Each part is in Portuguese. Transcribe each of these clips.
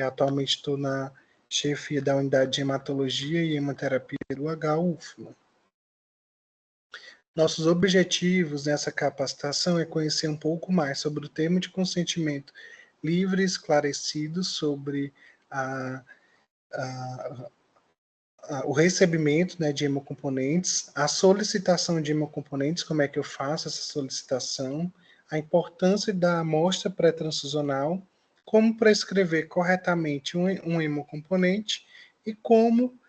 Atualmente estou na chefia da unidade de hematologia e hemoterapia do HUFMA. Nossos objetivos nessa capacitação é conhecer um pouco mais sobre o termo de consentimento livre e esclarecido, sobre o recebimento, né, de hemocomponentes, a solicitação de hemocomponentes, como é que eu faço essa solicitação, a importância da amostra pré-transfusional, como prescrever corretamente um hemocomponente e como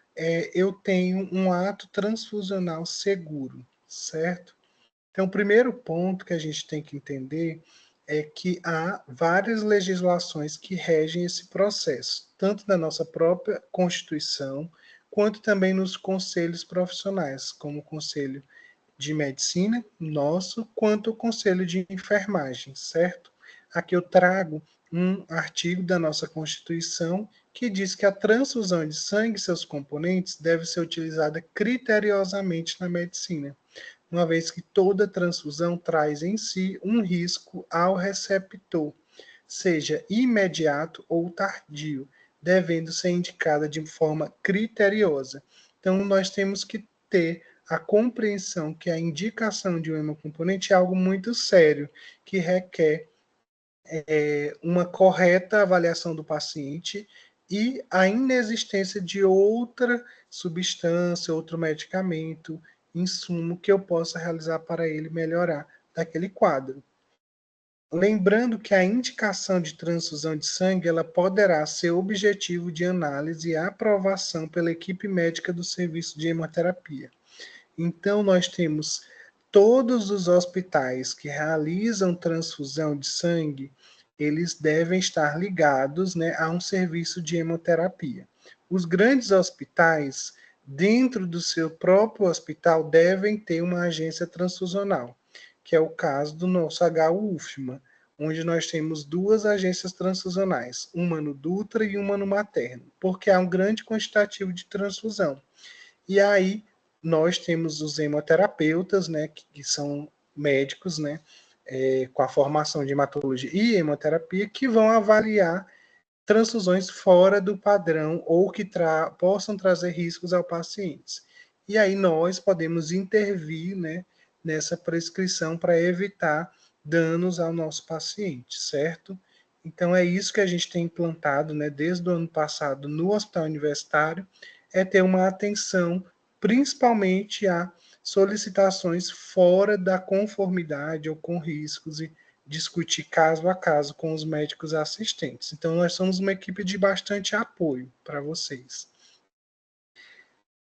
eu tenho um ato transfusional seguro, certo? Então, o primeiro ponto que a gente tem que entender é que há várias legislações que regem esse processo, tanto da nossa própria Constituição, quanto também nos conselhos profissionais, como o Conselho de Medicina, nosso, quanto o Conselho de Enfermagem, certo? Aqui eu trago um artigo da nossa Constituição que diz que a transfusão de sangue e seus componentes deve ser utilizada criteriosamente na medicina, uma vez que toda transfusão traz em si um risco ao receptor, seja imediato ou tardio, devendo ser indicada de forma criteriosa. Então, nós temos que ter a compreensão que a indicação de um hemocomponente é algo muito sério, que requer uma correta avaliação do paciente e a inexistência de outra substância, outro medicamento, insumo que eu possa realizar para ele melhorar daquele quadro. Lembrando que a indicação de transfusão de sangue ela poderá ser objetivo de análise e aprovação pela equipe médica do serviço de hemoterapia. Então, nós temos todos os hospitais que realizam transfusão de sangue, eles devem estar ligados, né, a um serviço de hemoterapia. Os grandes hospitais, dentro do seu próprio hospital, devem ter uma agência transfusional, que é o caso do nosso HUFMA, onde nós temos duas agências transfusionais, uma no Dutra e uma no Materno, porque há um grande quantitativo de transfusão. E aí nós temos os hemoterapeutas, né, que são médicos, né, com a formação de hematologia e hemoterapia, que vão avaliar transfusões fora do padrão ou que possam trazer riscos ao paciente. E aí nós podemos intervir, né, nessa prescrição para evitar danos ao nosso paciente, certo? Então é isso que a gente tem implantado, né, desde o ano passado no Hospital Universitário, é ter uma atenção principalmente a solicitações fora da conformidade ou com riscos e discutir caso a caso com os médicos assistentes. Então, nós somos uma equipe de bastante apoio para vocês.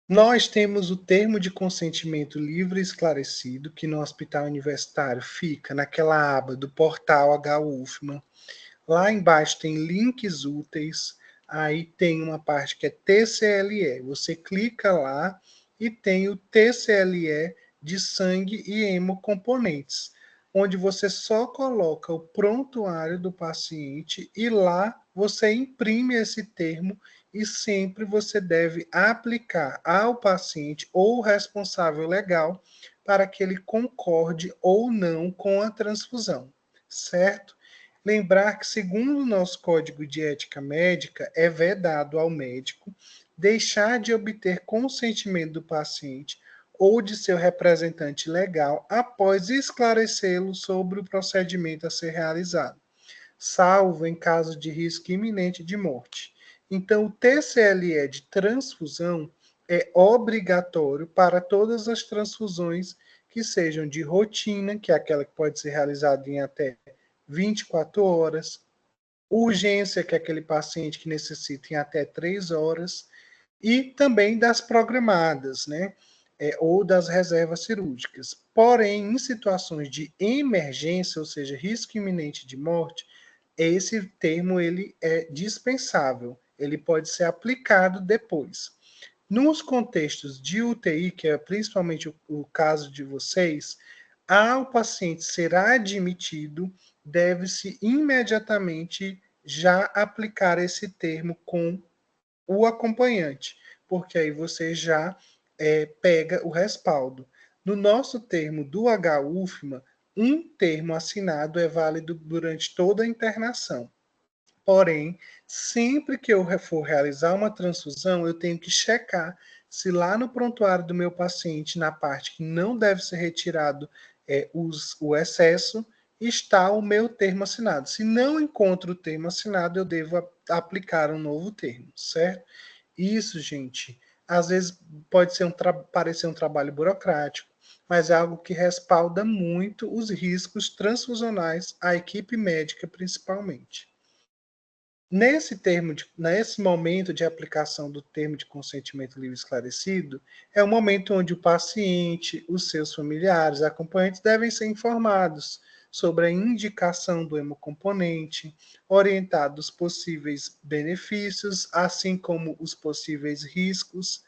Nós temos o termo de consentimento livre e esclarecido, que no Hospital Universitário fica naquela aba do portal HUFMA. Lá embaixo tem links úteis, aí tem uma parte que é TCLE. Você clica lá e tem o TCLE de sangue e hemocomponentes, onde você só coloca o prontuário do paciente e lá você imprime esse termo e sempre você deve aplicar ao paciente ou responsável legal para que ele concorde ou não com a transfusão, certo? Lembrar que, segundo o nosso Código de Ética Médica, é vedado ao médico deixar de obter consentimento do paciente ou de seu representante legal após esclarecê-lo sobre o procedimento a ser realizado, salvo em caso de risco iminente de morte. Então, o TCLE de transfusão é obrigatório para todas as transfusões que sejam de rotina, que é aquela que pode ser realizada em até 24 horas, urgência, que é aquele paciente que necessita em até 3 horas, e também das programadas, né? Ou das reservas cirúrgicas. Porém, em situações de emergência, ou seja, risco iminente de morte, esse termo ele é dispensável, ele pode ser aplicado depois. Nos contextos de UTI, que é principalmente o caso de vocês, ao paciente ser admitido, deve-se imediatamente já aplicar esse termo com o acompanhante, porque aí você já pega o respaldo. No nosso termo do HUFMA, um termo assinado é válido durante toda a internação. Porém, sempre que eu for realizar uma transfusão, eu tenho que checar se lá no prontuário do meu paciente, na parte que não deve ser retirado o excesso, está o meu termo assinado. Se não encontro o termo assinado, eu devo aplicar um novo termo, certo? Isso, gente, às vezes pode ser parecer um trabalho burocrático, mas é algo que respalda muito os riscos transfusionais à equipe médica, principalmente. Nesse momento de aplicação do termo de consentimento livre esclarecido, é o momento onde o paciente, os seus familiares, acompanhantes devem ser informados sobre a indicação do hemocomponente, orientados possíveis benefícios, assim como os possíveis riscos,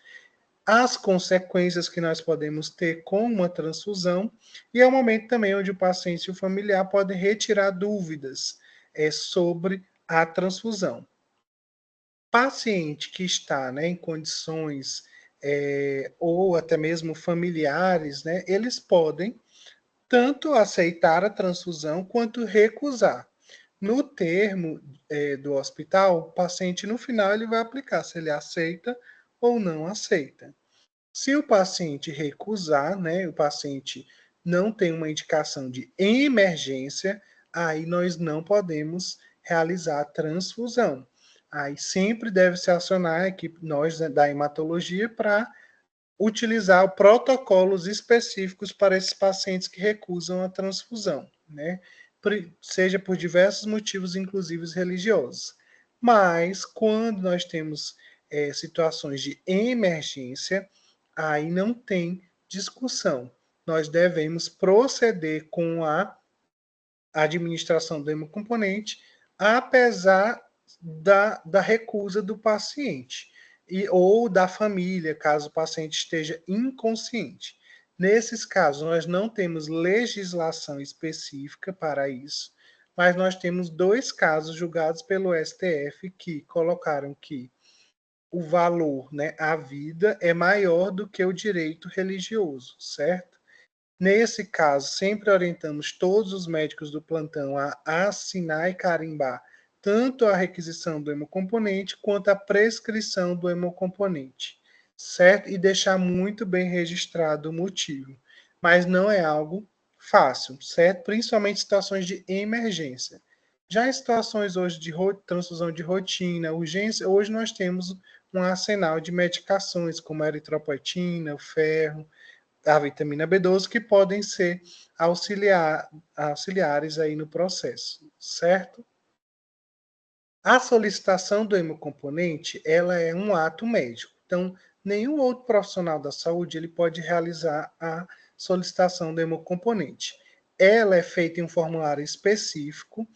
as consequências que nós podemos ter com uma transfusão, e é o momento também onde o paciente e o familiar podem retirar dúvidas sobre a transfusão. Paciente que está, né, em condições ou até mesmo familiares, né, eles podem tanto aceitar a transfusão quanto recusar. No termo do hospital, o paciente no final ele vai aplicar se ele aceita ou não aceita. Se o paciente recusar, né, o paciente não tem uma indicação de emergência, aí nós não podemos realizar a transfusão. Aí sempre deve se acionar a equipe, nós da hematologia, para utilizar protocolos específicos para esses pacientes que recusam a transfusão, né? Seja por diversos motivos, inclusive religiosos. Mas quando nós temos situações de emergência, aí não tem discussão. Nós devemos proceder com a administração do hemocomponente, apesar da recusa do paciente ou da família, caso o paciente esteja inconsciente. Nesses casos, nós não temos legislação específica para isso, mas nós temos 2 casos julgados pelo STF que colocaram que o valor, né, à vida é maior do que o direito religioso, certo? Nesse caso, sempre orientamos todos os médicos do plantão a assinar e carimbar tanto a requisição do hemocomponente quanto a prescrição do hemocomponente, certo? E deixar muito bem registrado o motivo. Mas não é algo fácil, certo? Principalmente em situações de emergência. Já em situações hoje de transfusão de rotina, urgência, hoje nós temos um arsenal de medicações como a eritropoetina, o ferro, a vitamina B12, que podem ser auxiliares aí no processo, certo? A solicitação do hemocomponente, ela é um ato médico. Então, nenhum outro profissional da saúde ele pode realizar a solicitação do hemocomponente. Ela é feita em um formulário específico.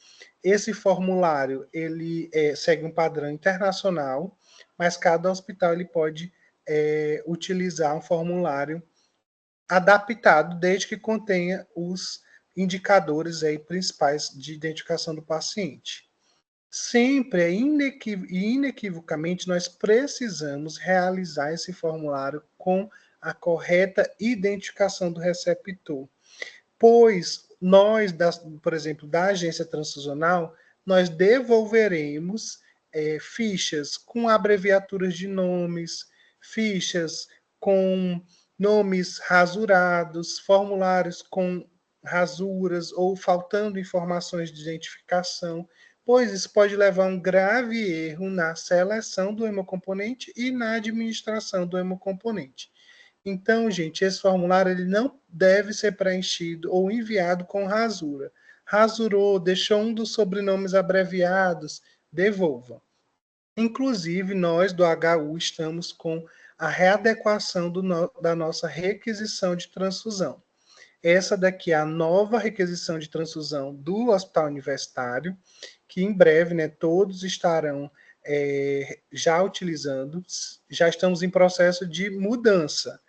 Esse formulário ele segue um padrão internacional, mas cada hospital ele pode utilizar um formulário adaptado, desde que contenha os indicadores aí principais de identificação do paciente. Sempre, inequivocamente, nós precisamos realizar esse formulário com a correta identificação do receptor, pois nós, por exemplo, da agência transfusional, nós devolveremos fichas com abreviaturas de nomes, fichas com nomes rasurados, formulários com rasuras ou faltando informações de identificação, pois isso pode levar a um grave erro na seleção do hemocomponente e na administração do hemocomponente. Então, gente, esse formulário ele não deve ser preenchido ou enviado com rasura. Rasurou, deixou um dos sobrenomes abreviados, devolva. Inclusive, nós do HU estamos com a readequação da nossa requisição de transfusão. Essa daqui é a nova requisição de transfusão do Hospital Universitário, que em breve, né, todos estarão já utilizando, já estamos em processo de mudança.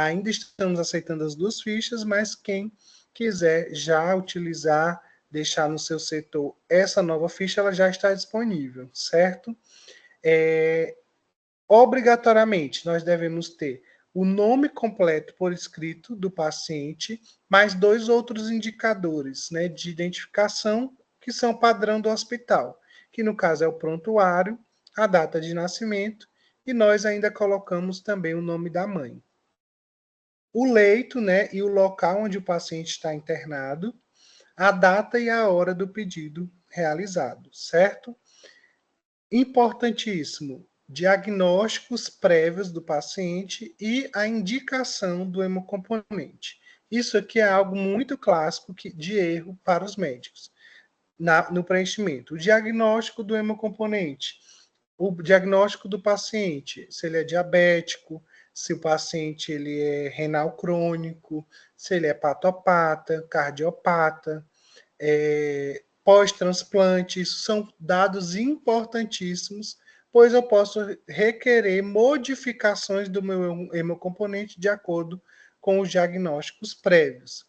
Ainda estamos aceitando as 2 fichas, mas quem quiser já utilizar, deixar no seu setor essa nova ficha, ela já está disponível, certo? Obrigatoriamente, nós devemos ter o nome completo por escrito do paciente, mais 2 outros indicadores, né, de identificação que são padrão do hospital. que no caso é o prontuário, a data de nascimento, e nós ainda colocamos também o nome da mãe. O leito, né, e o local onde o paciente está internado, a data e a hora do pedido realizado, certo? Importantíssimo, diagnósticos prévios do paciente e a indicação do hemocomponente. Isso aqui é algo muito clássico de erro para os médicos no preenchimento. O diagnóstico do hemocomponente, o diagnóstico do paciente, se ele é diabético, se o paciente ele é renal crônico, se ele é hepatopata, cardiopata, pós-transplante, isso são dados importantíssimos, pois eu posso requerer modificações do meu hemocomponente de acordo com os diagnósticos prévios.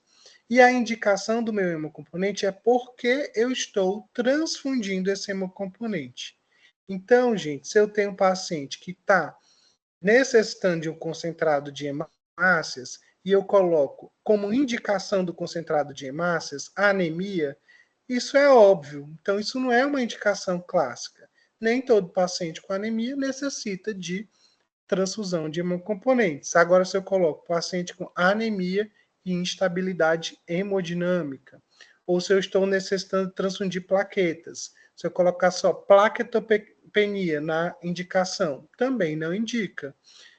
E a indicação do meu hemocomponente é porque eu estou transfundindo esse hemocomponente. Então, gente, se eu tenho um paciente que está necessitando de um concentrado de hemácias e eu coloco como indicação do concentrado de hemácias a anemia, isso é óbvio. Então, isso não é uma indicação clássica. Nem todo paciente com anemia necessita de transfusão de hemocomponentes. Agora, se eu coloco paciente com anemia e instabilidade hemodinâmica, ou se eu estou necessitando transfundir plaquetas, se eu colocar só plaquetopenia na indicação, também não indica.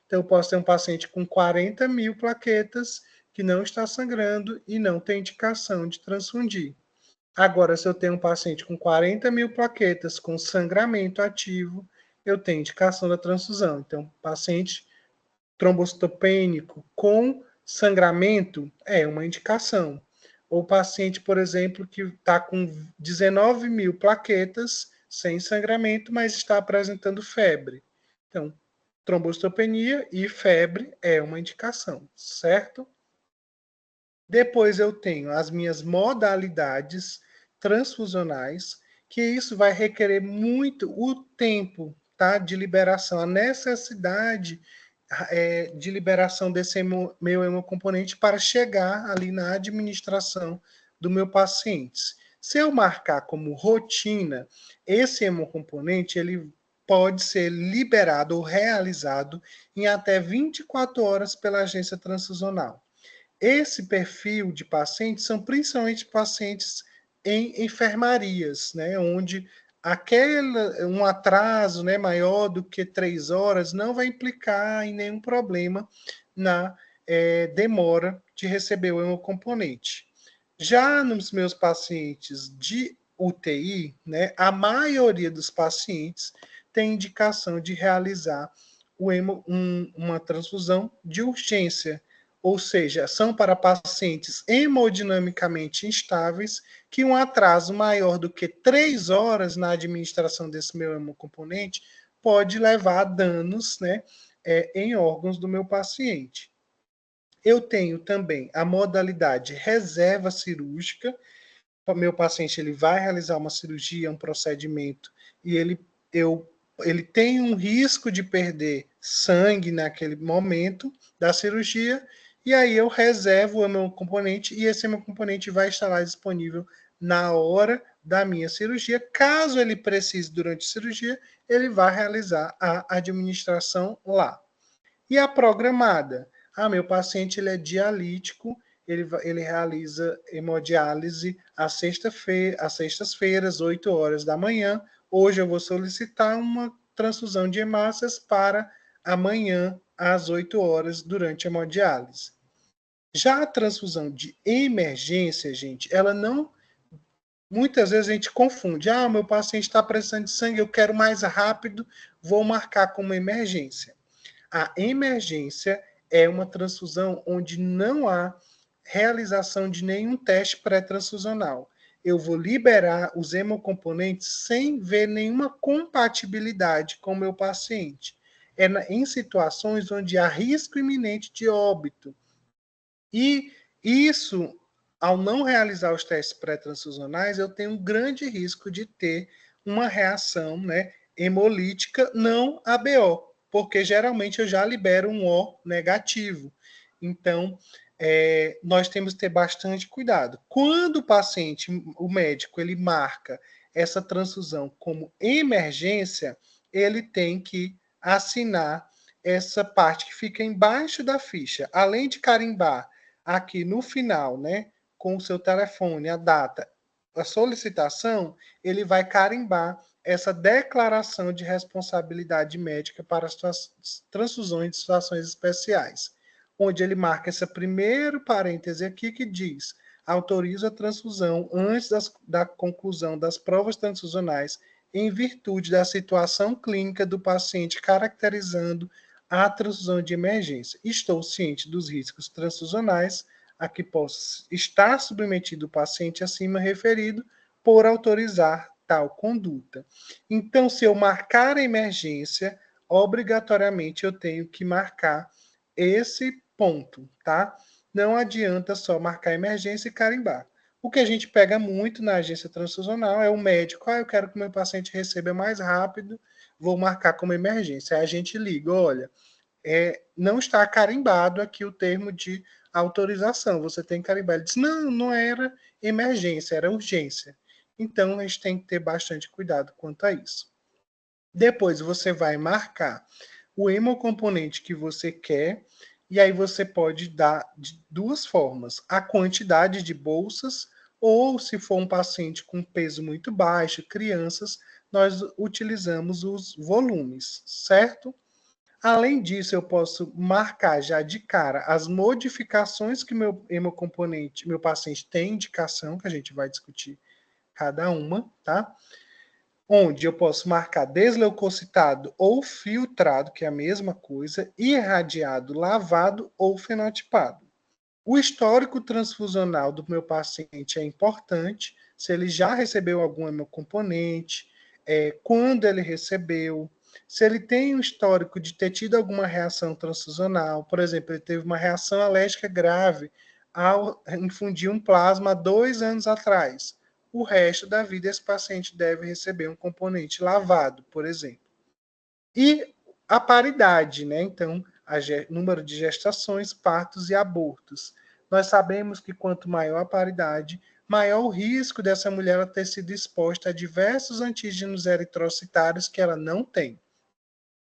Então, eu posso ter um paciente com 40 mil plaquetas que não está sangrando e não tem indicação de transfundir. Agora, se eu tenho um paciente com 40 mil plaquetas com sangramento ativo, eu tenho indicação da transfusão. Então, paciente trombocitopênico com sangramento é uma indicação. Ou paciente, por exemplo, que está com 19 mil plaquetas sem sangramento, mas está apresentando febre. Então, trombocitopenia e febre é uma indicação, certo? Depois eu tenho as minhas modalidades transfusionais, que isso vai requerer muito o tempo, tá, de liberação, a necessidade de liberação desse meu hemocomponente para chegar ali na administração do meu paciente. Se eu marcar como rotina, esse hemocomponente ele pode ser liberado ou realizado em até 24 horas pela agência transfusional. Esse perfil de pacientes são principalmente pacientes em enfermarias, né, onde um atraso, né, maior do que 3 horas não vai implicar em nenhum problema na demora de receber o hemocomponente. Já nos meus pacientes de UTI, né, a maioria dos pacientes tem indicação de realizar uma transfusão de urgência, ou seja, são para pacientes hemodinamicamente instáveis que um atraso maior do que 3 horas na administração desse meu hemocomponente pode levar a danos, né, em órgãos do meu paciente. Eu tenho também a modalidade reserva cirúrgica. O meu paciente ele vai realizar uma cirurgia, um procedimento, e ele tem um risco de perder sangue naquele momento da cirurgia, e aí eu reservo o meu componente e esse meu componente vai estar lá disponível na hora da minha cirurgia. Caso ele precise durante a cirurgia, ele vai realizar a administração lá. E a programada? Meu paciente ele é dialítico, ele realiza hemodiálise às sextas-feiras, 8 horas da manhã. Hoje eu vou solicitar uma transfusão de hemácias para amanhã, às 8 horas, durante a hemodiálise. Já a transfusão de emergência, gente, ela não... Muitas vezes a gente confunde. Meu paciente está precisando de sangue, eu quero mais rápido, vou marcar como emergência. A emergência é uma transfusão onde não há realização de nenhum teste pré-transfusional. Eu vou liberar os hemocomponentes sem ver nenhuma compatibilidade com o meu paciente. É em situações onde há risco iminente de óbito. E isso, ao não realizar os testes pré-transfusionais, eu tenho um grande risco de ter uma reação, né, hemolítica não ABO, porque geralmente eu já libero um O negativo. Então, nós temos que ter bastante cuidado. Quando o paciente, o médico, ele marca essa transfusão como emergência, ele tem que assinar essa parte que fica embaixo da ficha. Além de carimbar aqui no final, né, com o seu telefone, a data, a solicitação, ele vai carimbar essa declaração de responsabilidade médica para as transfusões de situações especiais, onde ele marca esse primeiro parêntese aqui que diz: autoriza a transfusão antes da conclusão das provas transfusionais em virtude da situação clínica do paciente caracterizando a transfusão de emergência. Estou ciente dos riscos transfusionais a que possa estar submetido o paciente acima referido por autorizar tal conduta. Então, se eu marcar a emergência, obrigatoriamente eu tenho que marcar esse ponto, tá? Não adianta só marcar emergência e carimbar. O que a gente pega muito na agência transfusional é o médico, eu quero que o meu paciente receba mais rápido, vou marcar como emergência. Aí a gente liga, olha, não está carimbado aqui o termo de autorização, você tem que carimbar. Ele diz, não era emergência, era urgência. Então, a gente tem que ter bastante cuidado quanto a isso. Depois, você vai marcar o hemocomponente que você quer, e aí você pode dar de duas formas: a quantidade de bolsas, ou se for um paciente com peso muito baixo, crianças, nós utilizamos os volumes, certo? Além disso, eu posso marcar já de cara as modificações que meu hemocomponente, meu paciente tem indicação, que a gente vai discutir cada uma, tá? Onde eu posso marcar desleucocitado ou filtrado, que é a mesma coisa, irradiado, lavado ou fenotipado. O histórico transfusional do meu paciente é importante, se ele já recebeu algum hemocomponente, quando ele recebeu, se ele tem um histórico de ter tido alguma reação transfusional, por exemplo, ele teve uma reação alérgica grave ao infundir um plasma há 2 anos atrás. O resto da vida esse paciente deve receber um componente lavado, por exemplo. E a paridade, né? Então, número de gestações, partos e abortos. Nós sabemos que quanto maior a paridade, maior o risco dessa mulher ter sido exposta a diversos antígenos eritrocitários que ela não tem.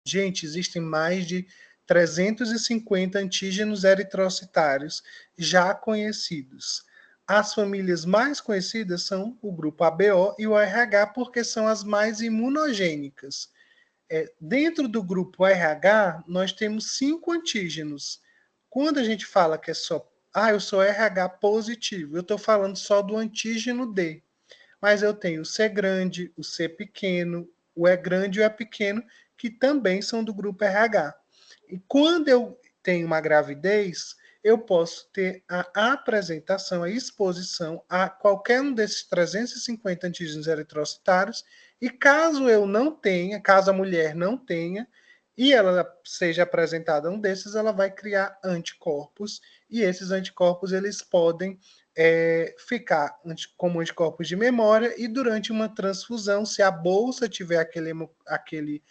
Gente, existem mais de 350 antígenos eritrocitários já conhecidos. As famílias mais conhecidas são o grupo ABO e o RH, porque são as mais imunogênicas. Dentro do grupo RH, nós temos 5 antígenos. Quando a gente fala que é só, eu sou RH positivo, eu estou falando só do antígeno D. Mas eu tenho o C grande, o C pequeno, o E grande e o E pequeno, que também são do grupo RH. E quando eu tenho uma gravidez, eu posso ter a apresentação, a exposição a qualquer um desses 350 antígenos eritrocitários, e caso eu não tenha, caso a mulher não tenha, e ela seja apresentada a um desses, ela vai criar anticorpos, e esses anticorpos eles podem ficar como anticorpos de memória, e durante uma transfusão, se a bolsa tiver aquele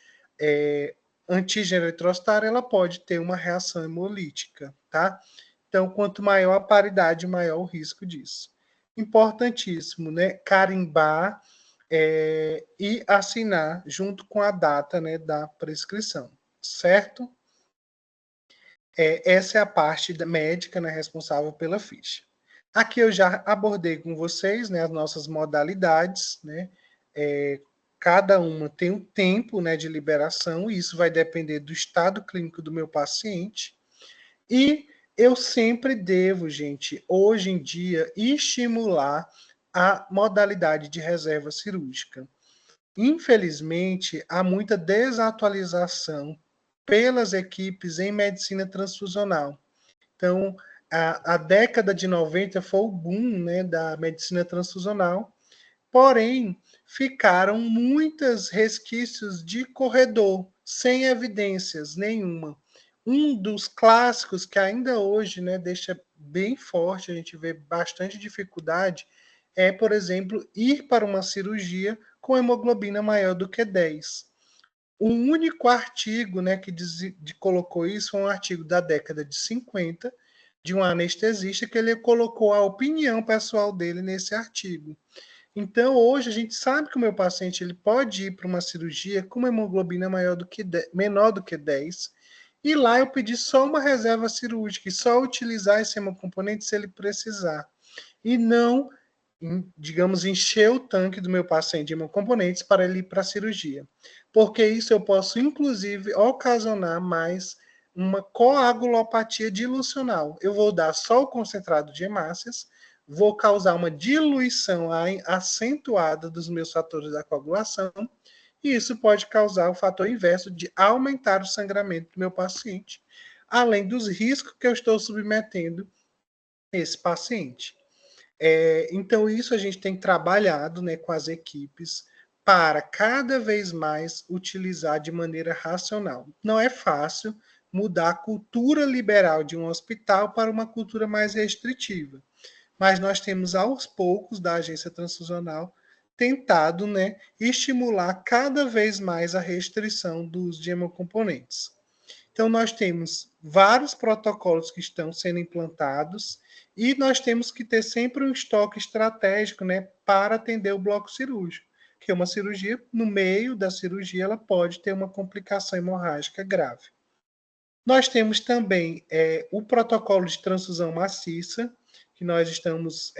antígeno eritrocitário, ela pode ter uma reação hemolítica, tá? Então, quanto maior a paridade, maior o risco disso. Importantíssimo, né? Carimbar e assinar junto com a data, né, da prescrição, certo? Essa é a parte médica, né, responsável pela ficha. Aqui eu já abordei com vocês, né, as nossas modalidades, né, cada uma tem um tempo, né, de liberação, e isso vai depender do estado clínico do meu paciente. E eu sempre devo, gente, hoje em dia, estimular a modalidade de reserva cirúrgica. Infelizmente, há muita desatualização pelas equipes em medicina transfusional. Então, a década de 90 foi o boom, né, da medicina transfusional, porém, ficaram muitos resquícios de corredor, sem evidências nenhuma. Um dos clássicos que ainda hoje, né, deixa bem forte, a gente vê bastante dificuldade, é, por exemplo, ir para uma cirurgia com hemoglobina maior do que 10. O único artigo, né, que colocou isso foi um artigo da década de 50, de um anestesista, que ele colocou a opinião pessoal dele nesse artigo. Então, hoje, a gente sabe que o meu paciente ele pode ir para uma cirurgia com uma hemoglobina menor do que 10, e lá eu pedi só uma reserva cirúrgica, e só utilizar esse hemocomponente se ele precisar. E não, digamos, encher o tanque do meu paciente de hemocomponentes para ele ir para a cirurgia. Porque isso eu posso, inclusive, ocasionar mais uma coagulopatia dilucional. Eu vou dar só o concentrado de hemácias, vou causar uma diluição acentuada dos meus fatores da coagulação, e isso pode causar o fator inverso de aumentar o sangramento do meu paciente, além dos riscos que eu estou submetendo esse paciente. Então, isso a gente tem trabalhado, né, com as equipes para cada vez mais utilizar de maneira racional. Não é fácil mudar a cultura liberal de um hospital para uma cultura mais restritiva, mas nós temos aos poucos da agência transfusional tentado, né, estimular cada vez mais a restrição do uso de hemocomponentes. Então, nós temos vários protocolos que estão sendo implantados e nós temos que ter sempre um estoque estratégico, né, para atender o bloco cirúrgico. Que uma cirurgia, no meio da cirurgia, ela pode ter uma complicação hemorrágica grave. Nós temos também o protocolo de transfusão maciça, que nós estamos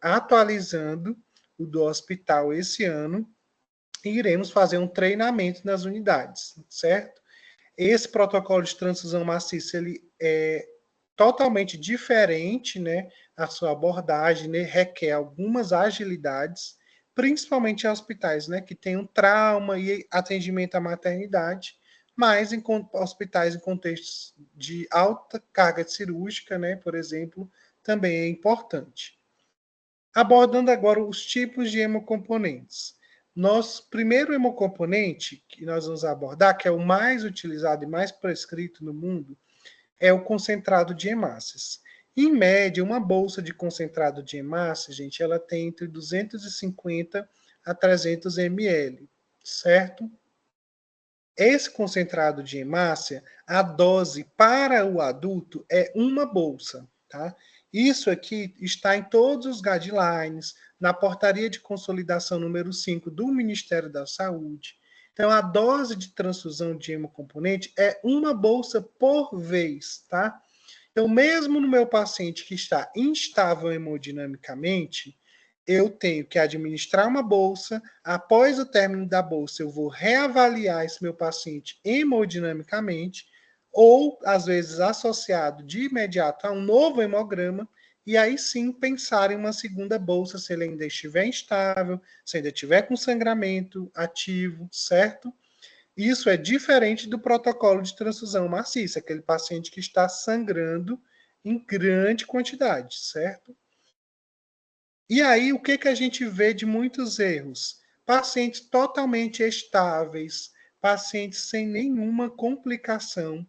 atualizando o do hospital esse ano, e iremos fazer um treinamento nas unidades, certo? Esse protocolo de transfusão maciça ele é totalmente diferente, né? A sua abordagem, né? Requer algumas agilidades, principalmente em hospitais, né? Que tem um trauma e atendimento à maternidade, mas em hospitais em contextos de alta carga cirúrgica, né? Por exemplo, também é importante. Abordando agora os tipos de hemocomponentes. Nosso primeiro hemocomponente que nós vamos abordar, que é o mais utilizado e mais prescrito no mundo, é o concentrado de hemácias. Em média, uma bolsa de concentrado de hemácias, gente, ela tem entre 250 a 300 ml, certo? Esse concentrado de hemácia, a dose para o adulto é uma bolsa, tá? Isso aqui está em todos os guidelines, na portaria de consolidação número 5 do Ministério da Saúde. Então, a dose de transfusão de hemocomponente é uma bolsa por vez, tá? Então, mesmo no meu paciente que está instável hemodinamicamente, eu tenho que administrar uma bolsa. Após o término da bolsa, eu vou reavaliar esse meu paciente hemodinamicamente, ou às vezes associado de imediato a um novo hemograma, e aí sim pensar em uma segunda bolsa se ele ainda estiver instável, se ainda estiver com sangramento ativo, certo? Isso é diferente do protocolo de transfusão maciça, aquele paciente que está sangrando em grande quantidade, certo? E aí, o que a gente vê de muitos erros? Pacientes totalmente estáveis, pacientes sem nenhuma complicação,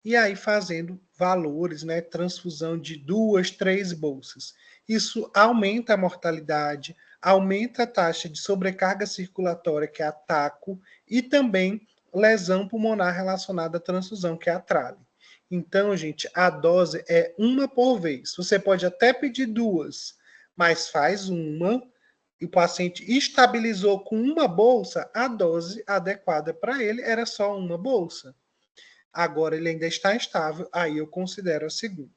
e aí fazendo valores, né, transfusão de 2, 3 bolsas. Isso aumenta a mortalidade, aumenta a taxa de sobrecarga circulatória, que é a TACO, e também lesão pulmonar relacionada à transfusão, que é a TRALE. Então, gente, a dose é uma por vez. Você pode até pedir duas, mas faz uma, e o paciente estabilizou com uma bolsa, a dose adequada para ele era só uma bolsa. Agora ele ainda está instável, aí eu considero a segunda.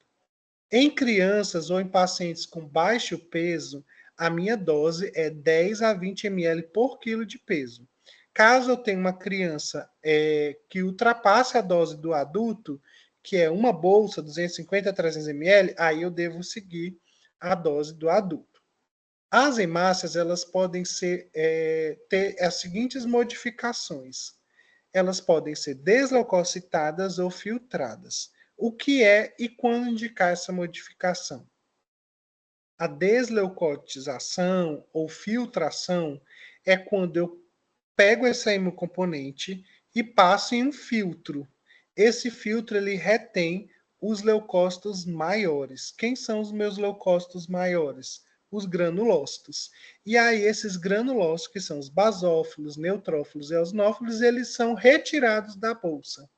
Em crianças ou em pacientes com baixo peso, a minha dose é 10 a 20 ml por quilo de peso. Caso eu tenha uma criança que ultrapasse a dose do adulto, que é uma bolsa, 250 a 300 ml, aí eu devo seguir a dose do adulto. As hemácias, elas podem ter as seguintes modificações. Elas podem ser desleucocitadas ou filtradas. O que é e quando indicar essa modificação? A desleucotização ou filtração é quando eu pego esse hemocomponente e passo em um filtro. Esse filtro ele retém os leucócitos maiores. Quem são os meus leucócitos maiores? Os granulócitos. E aí esses granulócitos, que são os basófilos, neutrófilos e eosinófilos, eles são retirados da bolsa.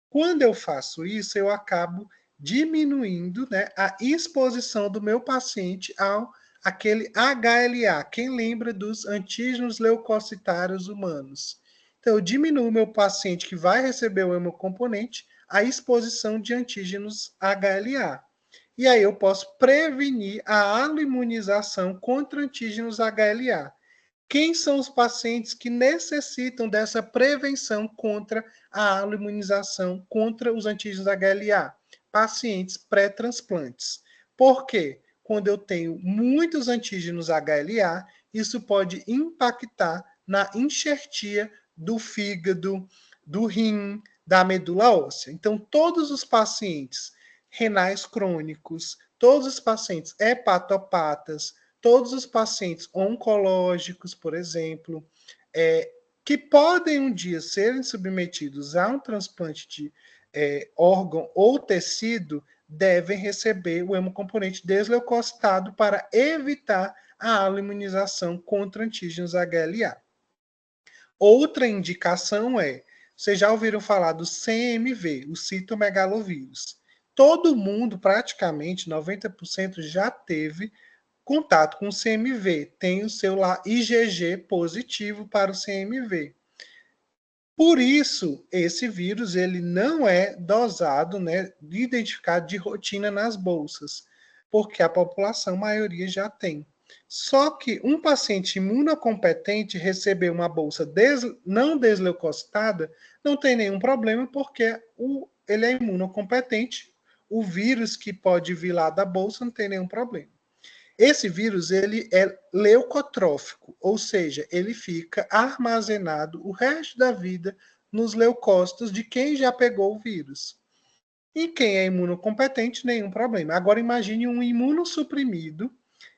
Quando eu faço isso, eu acabo diminuindo, né, a exposição do meu paciente ao aquele HLA. Quem lembra dos antígenos leucocitários humanos? Então, eu diminuo o meu paciente que vai receber o hemocomponente a exposição de antígenos HLA. E aí eu posso prevenir a aloimunização contra antígenos HLA. Quem são os pacientes que necessitam dessa prevenção contra a aloimunização contra os antígenos HLA? Pacientes pré-transplantes. Por quê? Quando eu tenho muitos antígenos HLA, isso pode impactar na enxertia do fígado, do rim, da medula óssea. Então, todos os pacientes renais crônicos, todos os pacientes hepatopatas, todos os pacientes oncológicos, por exemplo, que podem um dia serem submetidos a um transplante de órgão ou tecido, devem receber o hemocomponente desleucocitado para evitar a aloimunização contra antígenos HLA. Outra indicação vocês já ouviram falar do CMV, o citomegalovírus. Todo mundo, praticamente 90%, já teve contato com o CMV, tem o seu lá IgG positivo para o CMV. Por isso, esse vírus ele não é dosado, né, identificado de rotina nas bolsas, porque a população, a maioria já tem. Só que um paciente imunocompetente receber uma bolsa não desleucocitada não tem nenhum problema, porque ele é imunocompetente, o vírus que pode vir lá da bolsa não tem nenhum problema. Esse vírus ele é leucotrófico, ou seja, ele fica armazenado o resto da vida nos leucócitos de quem já pegou o vírus. E quem é imunocompetente, nenhum problema. Agora imagine um imunossuprimido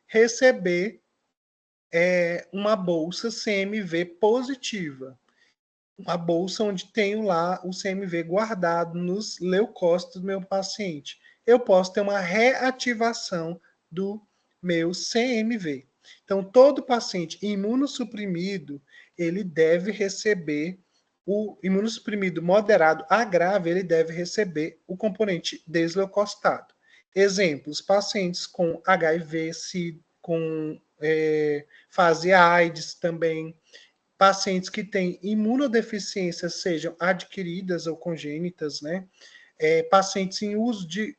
receber uma bolsa CMV positiva. Uma bolsa onde tenho lá o CMV guardado nos leucócitos do meu paciente. Eu posso ter uma reativação do meu CMV. Então, todo paciente imunossuprimido, ele deve receber o imunossuprimido moderado a grave, ele deve receber o componente desleucocitado. Exemplos, pacientes com HIV, com fase AIDS também, pacientes que têm imunodeficiências, sejam adquiridas ou congênitas, né? Pacientes em uso de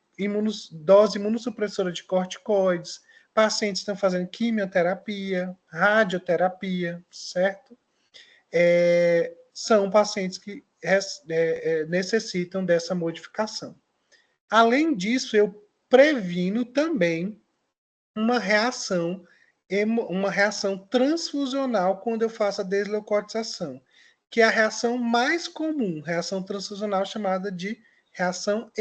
dose imunossupressora de corticoides, pacientes que estão fazendo quimioterapia, radioterapia, certo? São pacientes que necessitam dessa modificação. Além disso, eu previno também uma reação transfusional quando eu faço a desleucotização, que é a reação mais comum, reação transfusional chamada de reação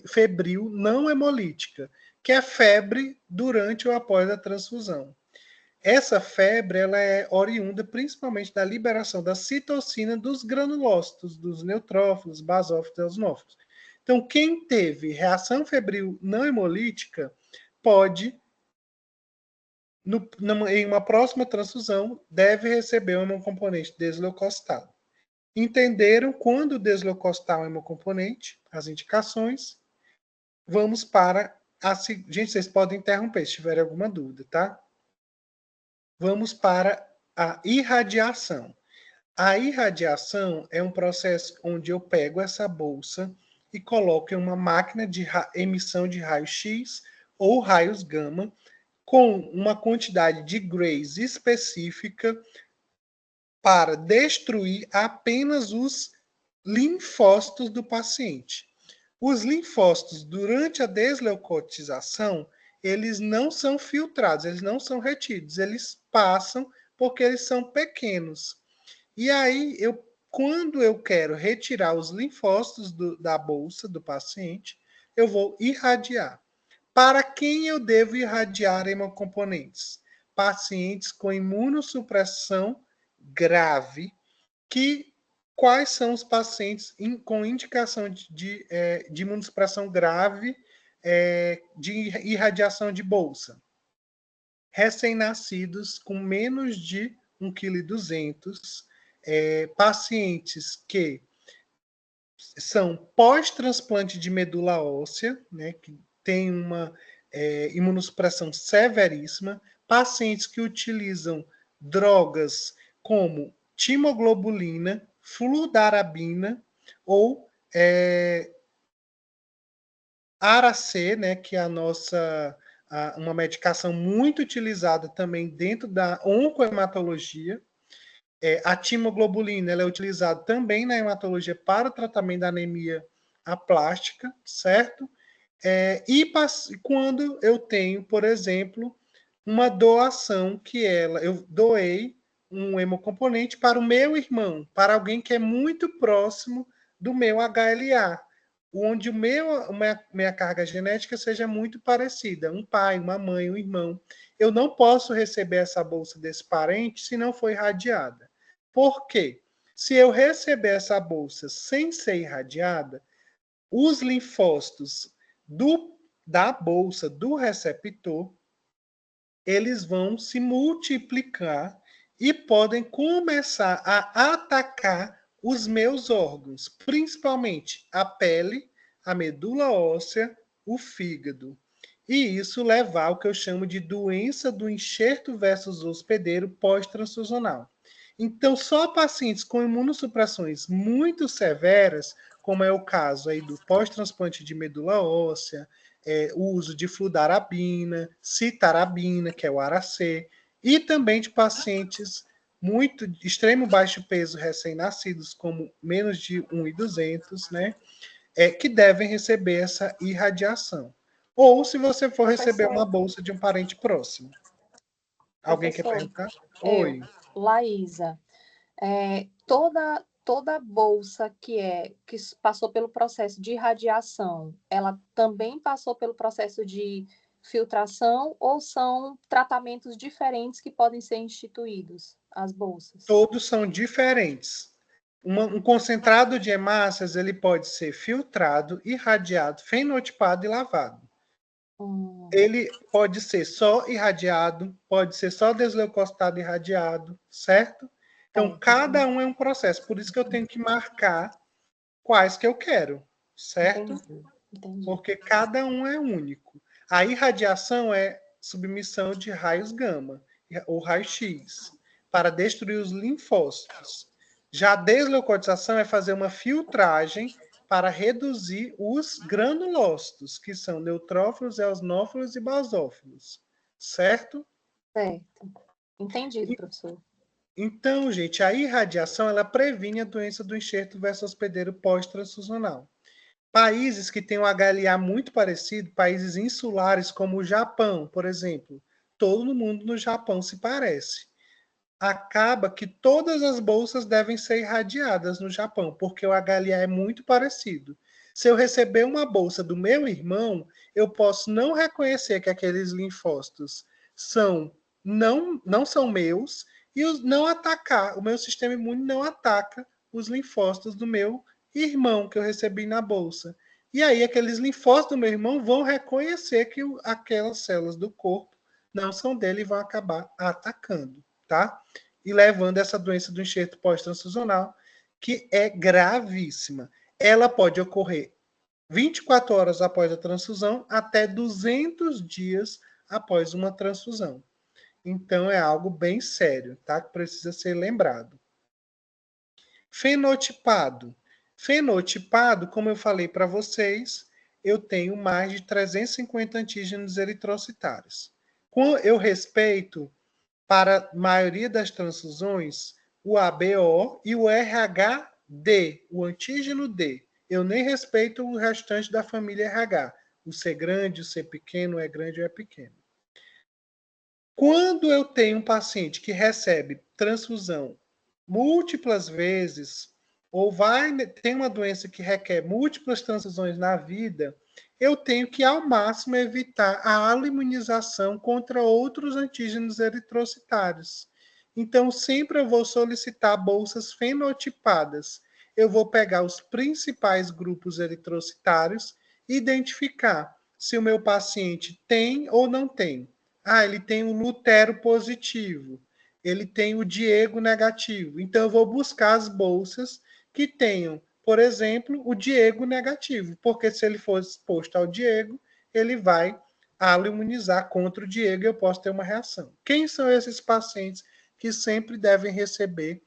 febril não hemolítica, que é febre durante ou após a transfusão. Essa febre ela é oriunda principalmente da liberação da citocina dos granulócitos, dos neutrófilos, basófilos e eosinófilos. Então, quem teve reação febril não hemolítica pode em uma próxima transfusão, deve receber um hemocomponente desleucocitado. Entenderam quando desleucocitar o hemocomponente, as indicações? Vamos para a... Gente, vocês podem interromper se tiverem alguma dúvida, tá? Vamos para a irradiação. A irradiação é um processo onde eu pego essa bolsa e coloco em uma máquina de emissão de raio-x ou raios gama com uma quantidade de grays específica para destruir apenas os linfócitos do paciente. Os linfócitos, durante a desleucotização, eles não são filtrados, eles não são retidos, eles passam porque eles são pequenos. E aí, quando eu quero retirar os linfócitos da bolsa do paciente, eu vou irradiar. Para quem eu devo irradiar hemocomponentes? Pacientes com imunossupressão grave. Quais são os pacientes com indicação de imunossupressão grave de irradiação de bolsa? Recém-nascidos com menos de 1,2 kg, pacientes que são pós-transplante de medula óssea, né, que tem uma imunossupressão severíssima, pacientes que utilizam drogas como timoglobulina, fludarabina ou Aracê, né, que é uma medicação muito utilizada também dentro da oncohematologia. A timoglobulina ela é utilizada também na hematologia para o tratamento da anemia aplástica, certo? E quando eu tenho, por exemplo, uma doação eu doei um hemocomponente para o meu irmão, para alguém que é muito próximo do meu HLA, onde minha carga genética seja muito parecida, um pai, uma mãe, um irmão. Eu não posso receber essa bolsa desse parente se não for irradiada. Por quê? Se eu receber essa bolsa sem ser irradiada, os linfócitos da bolsa do receptor, eles vão se multiplicar e podem começar a atacar os meus órgãos, principalmente a pele, a medula óssea, o fígado. E isso levar ao que eu chamo de doença do enxerto versus hospedeiro pós-transfusional. Então, só pacientes com imunossupressões muito severas, como é o caso aí do pós-transplante de medula óssea, o uso de fludarabina, citarabina, que é o Aracê, e também de pacientes muito de extremo baixo peso recém-nascidos, como menos de 1.200, né, que devem receber essa irradiação. Ou se você for receber uma bolsa de um parente próximo. Alguém quer Professor, perguntar? eu, Oi. Laísa, toda bolsa que passou pelo processo de irradiação, ela também passou pelo processo de filtração ou são tratamentos diferentes que podem ser instituídos, as bolsas? Todos são diferentes. Um concentrado de hemácias ele pode ser filtrado, irradiado, fenotipado e lavado. Ele pode ser só irradiado, pode ser só desleucocitado irradiado, certo? Então, cada um é um processo. Por isso que eu tenho que marcar quais que eu quero, certo? Entendi. Porque cada um é único. A irradiação é submissão de raios gama ou raio-x para destruir os linfócitos. Já a desleucotização é fazer uma filtragem para reduzir os granulócitos, que são neutrófilos, eosinófilos e basófilos. Certo? Certo. Entendido, professor. Então, gente, a irradiação ela previne a doença do enxerto versus hospedeiro pós-transfusional. Países que têm um HLA muito parecido, países insulares como o Japão, por exemplo, todo mundo no Japão se parece. Acaba que todas as bolsas devem ser irradiadas no Japão, porque o HLA é muito parecido. Se eu receber uma bolsa do meu irmão, eu posso não reconhecer que aqueles linfócitos não são meus e não atacar, o meu sistema imune não ataca os linfócitos do meu irmão que eu recebi na bolsa. E aí aqueles linfócitos do meu irmão vão reconhecer que aquelas células do corpo não são dele e vão acabar atacando, tá? E levando essa doença do enxerto pós-transfusional, que é gravíssima. Ela pode ocorrer 24 horas após a transfusão até 200 dias após uma transfusão. Então é algo bem sério, tá? Que precisa ser lembrado. Fenotipado. Fenotipado, como eu falei para vocês, eu tenho mais de 350 antígenos eritrocitários. Eu respeito, para a maioria das transfusões, o ABO e o RHD, o antígeno D. Eu nem respeito o restante da família RH, o C grande, o C pequeno, o E grande ou E pequeno. Quando eu tenho um paciente que recebe transfusão múltiplas vezes, ou tem uma doença que requer múltiplas transfusões na vida, eu tenho que, ao máximo, evitar a alimunização contra outros antígenos eritrocitários. Então, sempre eu vou solicitar bolsas fenotipadas. Eu vou pegar os principais grupos eritrocitários e identificar se o meu paciente tem ou não tem. Ele tem o Lutero positivo, ele tem o Diego negativo. Então, eu vou buscar as bolsas que tenham, por exemplo, o Diego negativo, porque se ele for exposto ao Diego, ele vai aloimunizar contra o Diego e eu posso ter uma reação. Quem são esses pacientes que sempre devem receber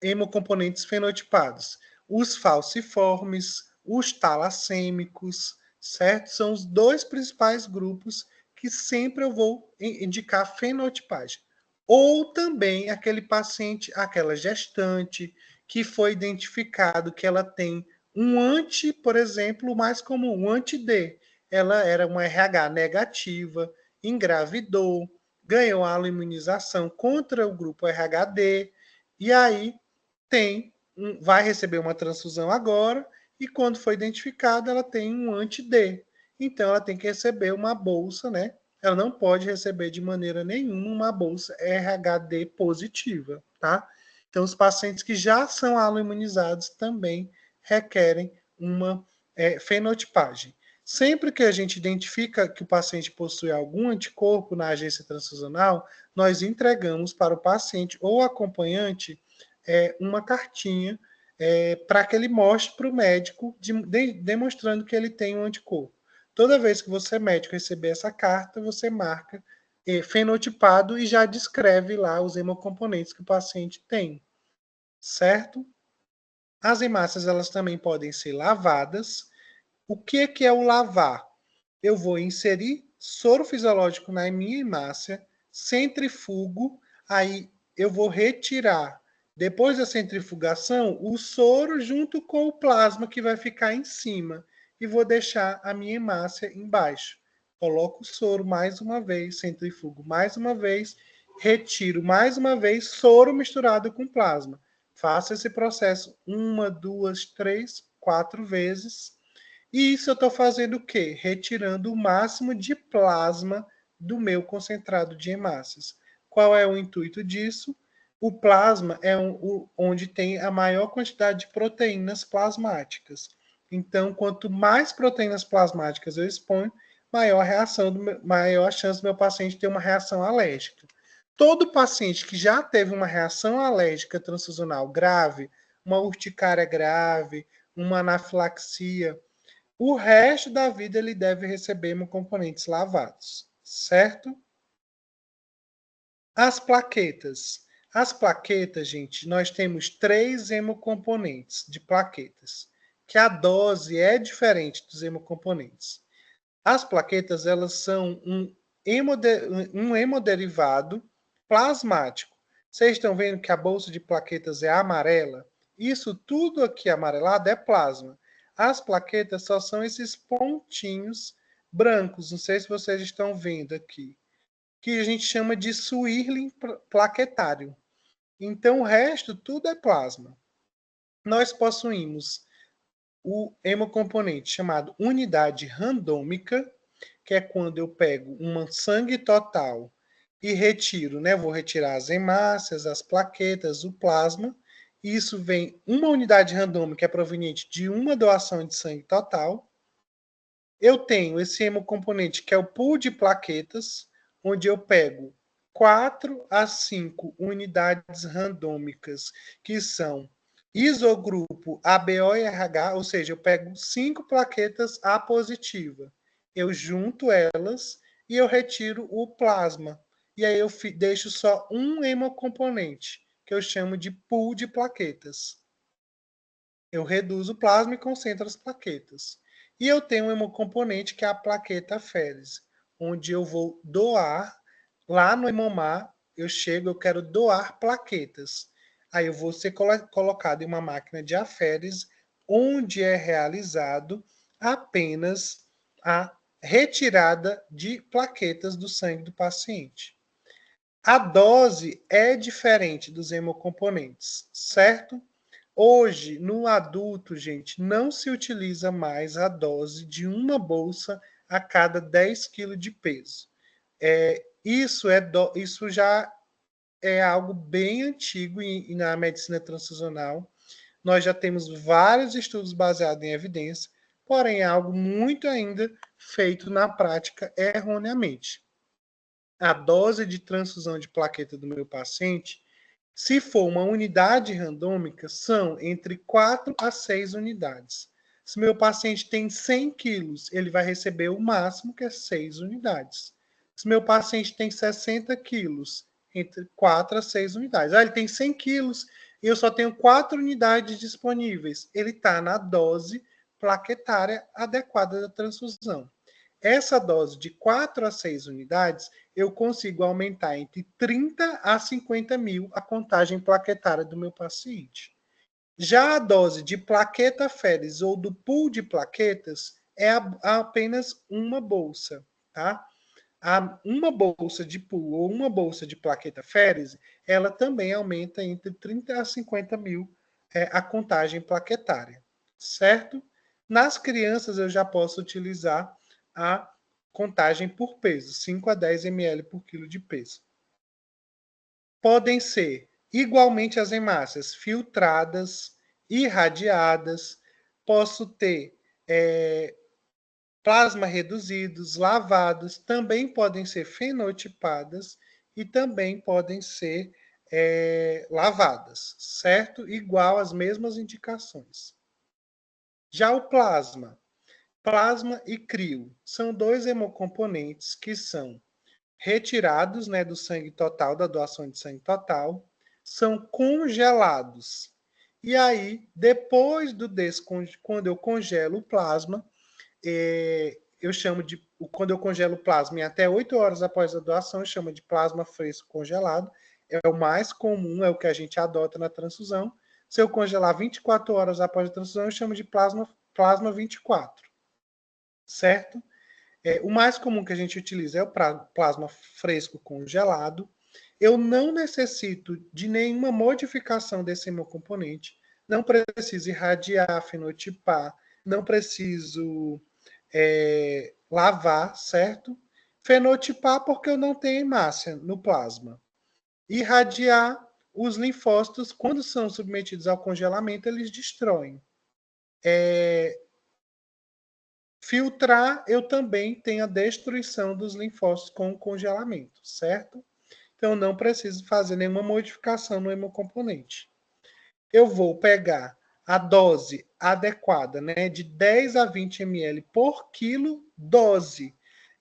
hemocomponentes fenotipados? Os falciformes, os talassêmicos, certo? São os dois principais grupos que sempre eu vou indicar fenotipagem. Ou também aquele paciente, aquela gestante, que foi identificado que ela tem um anti, por exemplo, o mais comum, um anti-D. Ela era uma RH negativa, engravidou, ganhou a imunização contra o grupo RHD, e aí vai receber uma transfusão agora, e quando foi identificada, ela tem um anti-D. Então, ela tem que receber uma bolsa, né? Ela não pode receber de maneira nenhuma uma bolsa RHD positiva, tá? Então, os pacientes que já são aloimunizados também requerem uma fenotipagem. Sempre que a gente identifica que o paciente possui algum anticorpo na agência transfusional, nós entregamos para o paciente ou acompanhante uma cartinha para que ele mostre para o médico, demonstrando que ele tem um anticorpo. Toda vez que você, médico, receber essa carta, você marca fenotipado e já descreve lá os hemocomponentes que o paciente tem, certo? As hemácias, elas também podem ser lavadas. O que é o lavar? Eu vou inserir soro fisiológico na minha hemácia, centrifugo, aí eu vou retirar, depois da centrifugação, o soro junto com o plasma que vai ficar em cima e vou deixar a minha hemácia embaixo. Coloco o soro mais uma vez, centrifugo mais uma vez, retiro mais uma vez, soro misturado com plasma. Faço esse processo 1, 2, 3, 4 vezes. E isso eu estou fazendo o quê? Retirando o máximo de plasma do meu concentrado de hemácias. Qual é o intuito disso? O plasma é onde tem a maior quantidade de proteínas plasmáticas. Então, quanto mais proteínas plasmáticas eu exponho, maior a chance do meu paciente ter uma reação alérgica. Todo paciente que já teve uma reação alérgica transfusional grave, uma urticária grave, uma anafilaxia, o resto da vida ele deve receber hemocomponentes lavados, certo? As plaquetas. As plaquetas, gente, nós temos 3 hemocomponentes de plaquetas, que a dose é diferente dos hemocomponentes. As plaquetas, elas são um hemoderivado plasmático. Vocês estão vendo que a bolsa de plaquetas é amarela? Isso tudo aqui amarelado é plasma. As plaquetas só são esses pontinhos brancos, não sei se vocês estão vendo aqui, que a gente chama de swirling plaquetário. Então, o resto tudo é plasma. Nós possuímos o hemocomponente chamado unidade randômica, que é quando eu pego um sangue total e retiro, né? Vou retirar as hemácias, as plaquetas, o plasma. Isso vem uma unidade randômica que é proveniente de uma doação de sangue total. Eu tenho esse hemocomponente que é o pool de plaquetas, onde eu pego 4 a 5 unidades randômicas, que são isogrupo ABO e RH, ou seja, eu pego 5 plaquetas A positiva, eu junto elas e eu retiro o plasma. E aí eu deixo só um hemocomponente, que eu chamo de pool de plaquetas. Eu reduzo o plasma e concentro as plaquetas. E eu tenho um hemocomponente que é a plaqueta aférese, onde eu vou doar, lá no Hemomar, eu quero doar plaquetas. Aí eu vou ser colocado em uma máquina de aférese, onde é realizado apenas a retirada de plaquetas do sangue do paciente. A dose é diferente dos hemocomponentes, certo? Hoje, no adulto, gente, não se utiliza mais a dose de uma bolsa a cada 10 kg de peso. Isso já é algo bem antigo na medicina transfusional. Nós já temos vários estudos baseados em evidência, porém é algo muito ainda feito na prática erroneamente. A dose de transfusão de plaqueta do meu paciente, se for uma unidade randômica, são entre 4 a 6 unidades. Se meu paciente tem 100 quilos, ele vai receber o máximo, que é 6 unidades. Se meu paciente tem 60 quilos, entre 4 a 6 unidades. Ele tem 100 quilos e eu só tenho 4 unidades disponíveis. Ele está na dose plaquetária adequada da transfusão. Essa dose de 4 a 6 unidades, eu consigo aumentar entre 30 a 50 mil a contagem plaquetária do meu paciente. Já a dose de plaqueta feres ou do pool de plaquetas é apenas uma bolsa, tá? Uma bolsa de pool ou uma bolsa de plaqueta feres, ela também aumenta entre 30 a 50 mil a contagem plaquetária, certo? Nas crianças, eu já posso utilizar a contagem por peso, 5 a 10 ml por quilo de peso. Podem ser igualmente as hemácias filtradas, irradiadas, posso ter plasma reduzidos, lavados, também podem ser fenotipadas e também podem ser lavadas, certo? Igual as mesmas indicações. Já o plasma e crio são dois hemocomponentes que são retirados, né, do sangue total, da doação de sangue total, são congelados. E aí, depois quando eu congelo o plasma, eu chamo de, quando eu congelo o plasma em até 8 horas após a doação, eu chamo de plasma fresco congelado. É o mais comum, é o que a gente adota na transfusão. Se eu congelar 24 horas após a transfusão, eu chamo de plasma 24. Certo? O mais comum que a gente utiliza é o plasma fresco congelado. Eu não necessito de nenhuma modificação desse hemocomponente. Não preciso irradiar, fenotipar, não preciso lavar, certo? Fenotipar porque eu não tenho hemácia no plasma. Irradiar, os linfócitos, quando são submetidos ao congelamento, eles destroem. Filtrar, eu também tenho a destruição dos linfócitos com o congelamento, certo? Então, não preciso fazer nenhuma modificação no hemocomponente. Eu vou pegar a dose adequada, né, de 10 a 20 ml por quilo dose.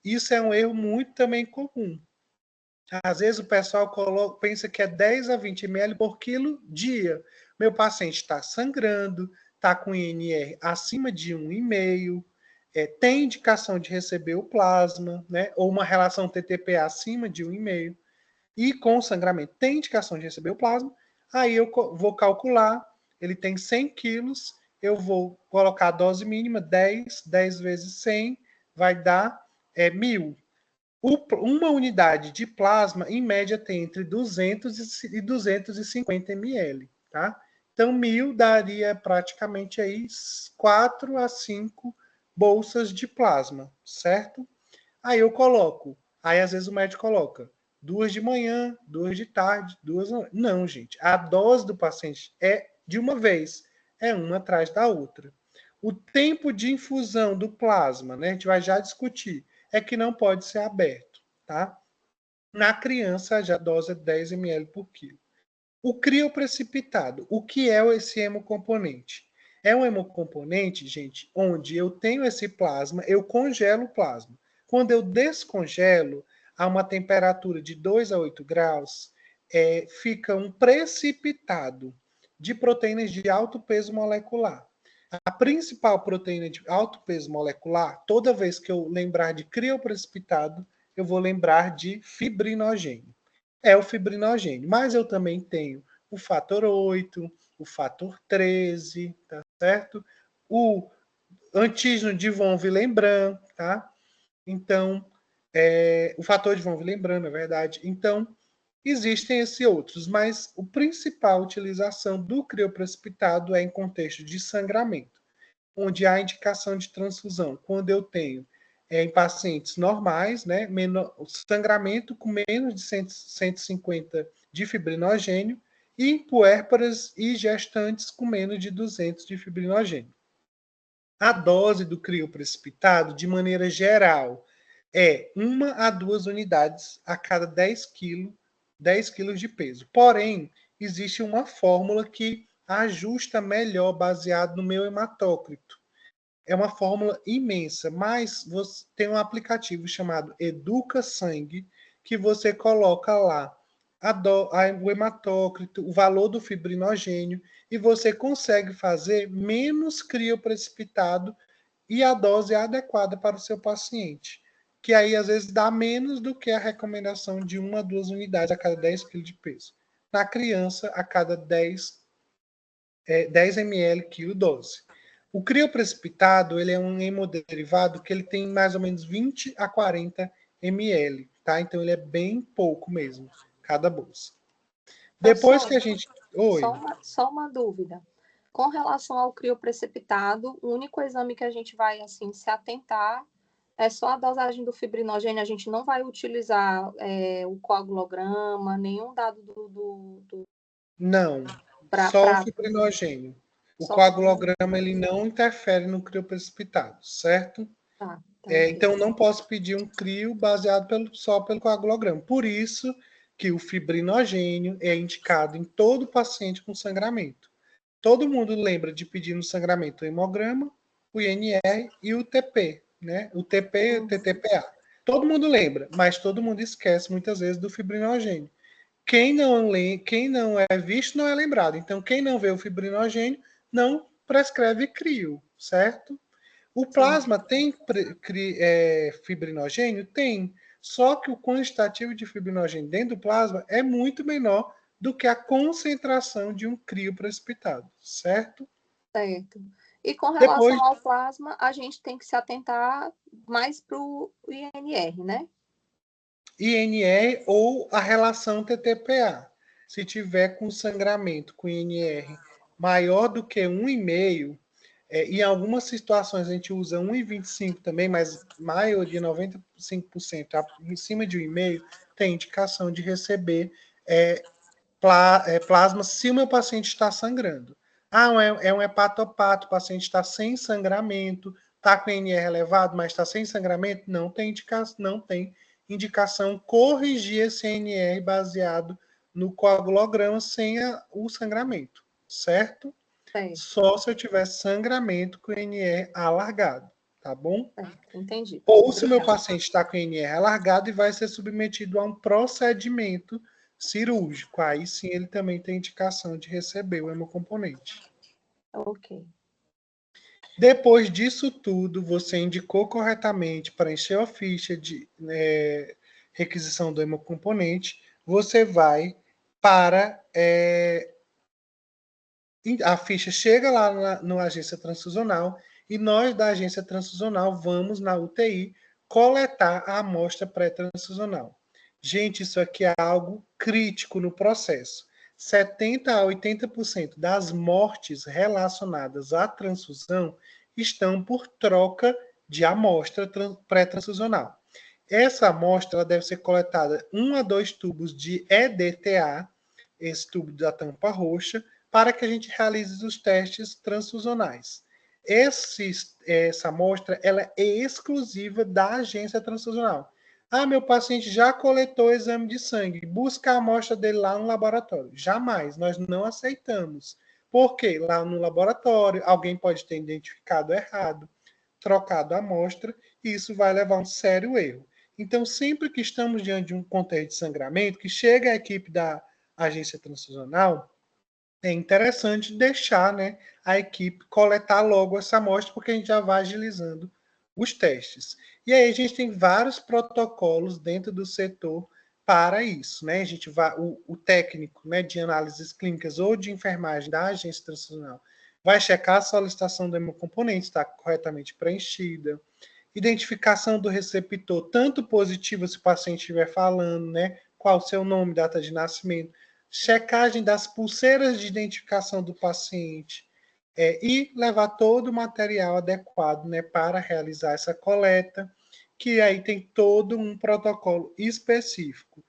Isso é um erro muito também comum. Às vezes o pessoal pensa que é 10 a 20 ml por quilo dia. Meu paciente está sangrando, está com INR acima de 1,5, tem indicação de receber o plasma, né, ou uma relação TTP acima de 1,5, e com sangramento tem indicação de receber o plasma, aí eu vou calcular, ele tem 100 quilos, eu vou colocar a dose mínima, 10 vezes 100, vai dar 1.000. Uma unidade de plasma, em média, tem entre 200 e 250 ml, tá? Então, 1.000 daria praticamente aí 4 a 5 bolsas de plasma, certo? Aí eu coloco, aí às vezes o médico coloca 2 de manhã, 2 de tarde, 2... Não, gente, a dose do paciente é de uma vez, é uma atrás da outra. O tempo de infusão do plasma, né, a gente vai já discutir, é que não pode ser aberto, tá? Na criança, a dose é 10 ml por quilo. O crioprecipitado, o que é esse hemocomponente? É um hemocomponente, gente, onde eu tenho esse plasma, eu congelo o plasma. Quando eu descongelo, a uma temperatura de 2 a 8 graus, fica um precipitado de proteínas de alto peso molecular. A principal proteína de alto peso molecular, toda vez que eu lembrar de crioprecipitado, eu vou lembrar de fibrinogênio. É o fibrinogênio, mas eu também tenho o fator 8, o fator 13, tá certo? O antígeno de von Willebrand, tá? Então, o fator de von Willebrand, é verdade. Então, existem esses outros, mas a principal utilização do crioprecipitado é em contexto de sangramento, onde há indicação de transfusão. Quando eu tenho em pacientes normais, né, sangramento com menos de 150 de fibrinogênio, e em puérperas e gestantes com menos de 200 de fibrinogênio. A dose do crioprecipitado, de maneira geral, é 1 a 2 unidades a cada 10 quilos de peso. Porém, existe uma fórmula que ajusta melhor baseado no meu hematócrito. é uma fórmula imensa, mas você tem um aplicativo chamado Educa Sangue, que você coloca lá o hematócrito, o valor do fibrinogênio, e você consegue fazer menos crioprecipitado e a dose adequada para o seu paciente, que aí às vezes dá menos do que a recomendação de 1 a 2 unidades a cada 10 kg de peso. Na criança, a cada 10 ml quilo dose. O crioprecipitado, ele é um hemodderivado que ele tem mais ou menos 20 a 40 ml, tá? Então ele é bem pouco mesmo, cada bolsa. Depois que a gente... Oi. Só uma dúvida. Com relação ao crioprecipitado, o único exame que a gente vai assim se atentar é só a dosagem do fibrinogênio. A gente não vai utilizar o coagulograma, nenhum dado Não, só o fibrinogênio. O coagulograma ele não interfere no crioprecipitado, certo? Tá, então, não posso pedir um crio baseado só pelo coagulograma. Por isso que o fibrinogênio é indicado em todo paciente com sangramento. Todo mundo lembra de pedir no sangramento o hemograma, o INR e o TP, né? O TP e o TTPA. Todo mundo lembra, mas todo mundo esquece muitas vezes do fibrinogênio. Quem não é visto não é lembrado. Então, quem não vê o fibrinogênio não prescreve crio, certo? O plasma tem fibrinogênio? Tem. Só que o quantitativo de fibrinogênio dentro do plasma é muito menor do que a concentração de um crio precipitado, certo? Certo. E com relação ao plasma, a gente tem que se atentar mais para o INR, né? INR ou a relação TTPA. Se tiver com sangramento com INR maior do que 1,5, em algumas situações a gente usa 1,25 também, mas maioria, 95%, em cima de 1,5, tem indicação de receber plasma se o meu paciente está sangrando. É um hepatopato, o paciente está sem sangramento, está com INR elevado, mas está sem sangramento, não tem indicação corrigir esse INR baseado no coagulograma sem o sangramento, certo? Só se eu tiver sangramento com INR alargado, tá bom? Entendi. Ou se o meu paciente está com INR alargado e vai ser submetido a um procedimento cirúrgico, aí sim ele também tem indicação de receber o hemocomponente. Ok. Depois disso tudo, você indicou corretamente, preencheu a ficha de requisição do hemocomponente, você vai para... a ficha chega lá na agência transfusional e nós da agência transfusional vamos na UTI coletar a amostra pré-transfusional. Gente, isso aqui é algo crítico no processo. 70 a 80% das mortes relacionadas à transfusão estão por troca de amostra pré-transfusional. Essa amostra ela deve ser coletada 1 a 2 tubos de EDTA, esse tubo da tampa roxa, para que a gente realize os testes transfusionais. Essa amostra ela é exclusiva da agência transfusional. Meu paciente já coletou o exame de sangue, busca a amostra dele lá no laboratório. Jamais, nós não aceitamos. Porque lá no laboratório alguém pode ter identificado errado, trocado a amostra, e isso vai levar a um sério erro. Então, sempre que estamos diante de um contexto de sangramento, que chega a equipe da agência transfusional, é interessante deixar, né, a equipe coletar logo essa amostra, porque a gente já vai agilizando os testes. E aí a gente tem vários protocolos dentro do setor para isso, né? A gente vai, o técnico, né, de análises clínicas ou de enfermagem da agência transfusional vai checar a solicitação do hemocomponente, está corretamente preenchida, identificação do receptor, tanto positivo se o paciente estiver falando, né? Qual o seu nome, data de nascimento, checagem das pulseiras de identificação do paciente e levar todo o material adequado, né, para realizar essa coleta, que aí tem todo um protocolo específico.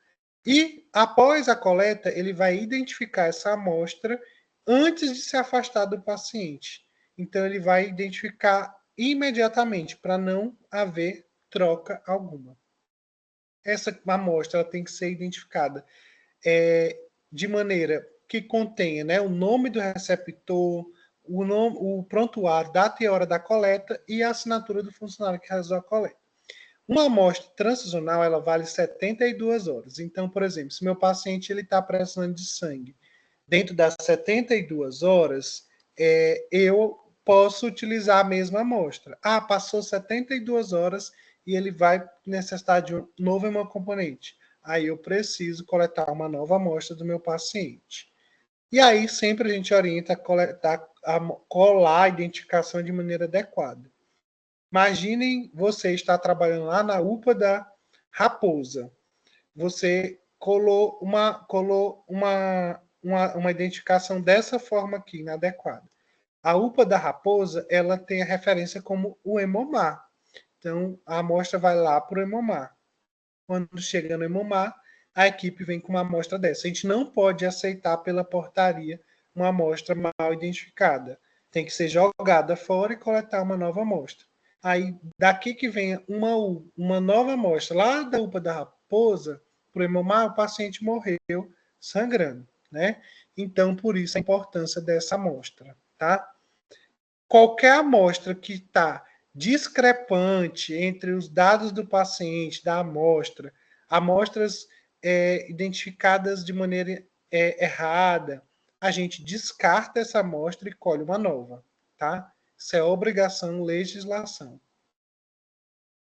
E após a coleta, ele vai identificar essa amostra antes de se afastar do paciente. Então, ele vai identificar imediatamente para não haver troca alguma. Essa amostra ela tem que ser identificada de maneira que contenha, né, o nome do receptor, o prontuário, data e hora da coleta e a assinatura do funcionário que realizou a coleta. Uma amostra transfusional, ela vale 72 horas. Então, por exemplo, se meu paciente está precisando de sangue dentro das 72 horas, eu posso utilizar a mesma amostra. Ah, passou 72 horas e ele vai necessitar de um novo hemocomponente. Aí eu preciso coletar uma nova amostra do meu paciente. E aí sempre a gente orienta a colar a identificação de maneira adequada. Imaginem você estar trabalhando lá na UPA da Raposa. Você colou uma identificação dessa forma aqui, inadequada. A UPA da Raposa, ela tem a referência como o Hemomar. Então, a amostra vai lá para o Hemomar. Quando chega no Hemomar, a equipe vem com uma amostra dessa. A gente não pode aceitar pela portaria uma amostra mal identificada. Tem que ser jogada fora e coletar uma nova amostra. Aí, daqui que vem uma nova amostra, lá da UPA da Raposa, para o Hemomar, o paciente morreu sangrando, né? Então, por isso a importância dessa amostra, tá? Qualquer amostra que está discrepante entre os dados do paciente, da amostra, amostras identificadas de maneira errada, a gente descarta essa amostra e colhe uma nova, tá? Isso é obrigação, legislação.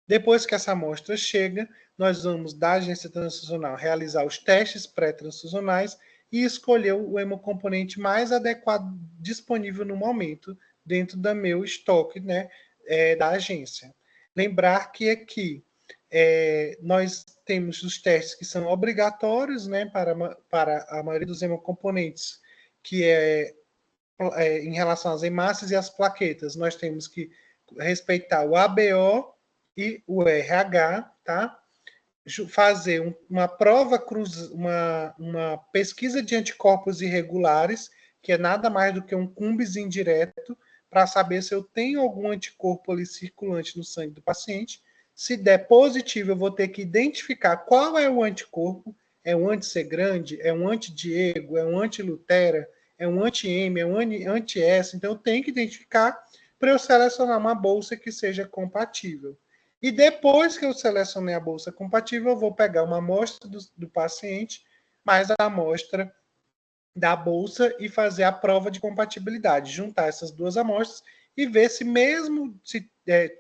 Depois que essa amostra chega, nós vamos da agência transfusional realizar os testes pré-transfusionais e escolher o hemocomponente mais adequado disponível no momento dentro do meu estoque, né, da agência. Lembrar que aqui nós temos os testes que são obrigatórios, né, para a maioria dos hemocomponentes, que em relação às hemácias e às plaquetas, nós temos que respeitar o ABO e o RH, tá? Fazer uma prova uma pesquisa de anticorpos irregulares, que é nada mais do que um cumbis indireto, para saber se eu tenho algum anticorpo ali circulante no sangue do paciente. Se der positivo, eu vou ter que identificar qual é o anticorpo. É um anti-C grande? É um anti-Diego? É um anti-Lutera? É um anti-M? É um anti-S? Então, eu tenho que identificar para eu selecionar uma bolsa que seja compatível. E depois que eu selecionei a bolsa compatível, eu vou pegar uma amostra do paciente, mais a amostra da bolsa e fazer a prova de compatibilidade, juntar essas duas amostras e ver se mesmo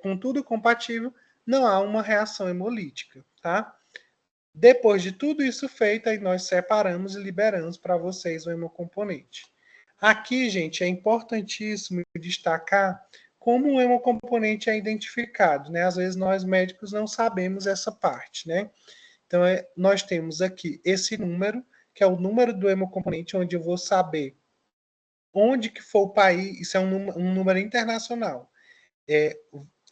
com tudo compatível, não há uma reação hemolítica, tá? Depois de tudo isso feito, aí nós separamos e liberamos para vocês o hemocomponente. Aqui, gente, é importantíssimo destacar como o hemocomponente é identificado, né? Às vezes nós médicos não sabemos essa parte, né? Então, nós temos aqui esse número, que é o número do hemocomponente, onde eu vou saber onde que for o país, isso é um número internacional.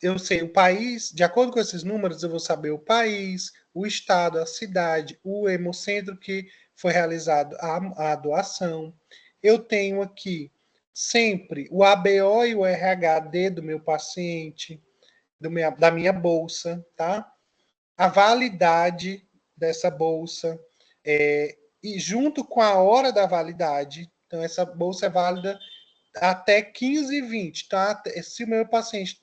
Eu sei o país, de acordo com esses números, eu vou saber o país, o estado, a cidade, o hemocentro que foi realizado a doação. Eu tenho aqui sempre o ABO e o RHD do meu paciente, da minha bolsa, tá? A validade dessa bolsa, e junto com a hora da validade, então essa bolsa é válida até 15h20, tá? Se o meu paciente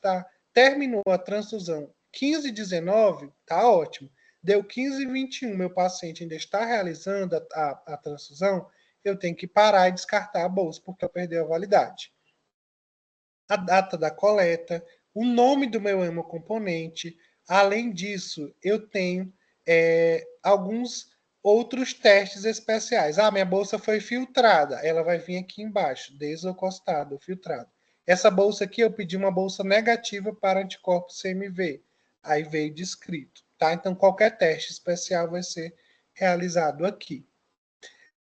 terminou a transfusão 15h19, tá ótimo. Deu 15h21, meu paciente ainda está realizando a transfusão, eu tenho que parar e descartar a bolsa, porque eu perdi a validade. A data da coleta, o nome do meu hemocomponente. Além disso, eu tenho alguns outros testes especiais. Ah, minha bolsa foi filtrada. Ela vai vir aqui embaixo, desocostada, filtrada. Essa bolsa aqui, eu pedi uma bolsa negativa para anticorpos CMV. Aí veio descrito, tá? Então, qualquer teste especial vai ser realizado aqui.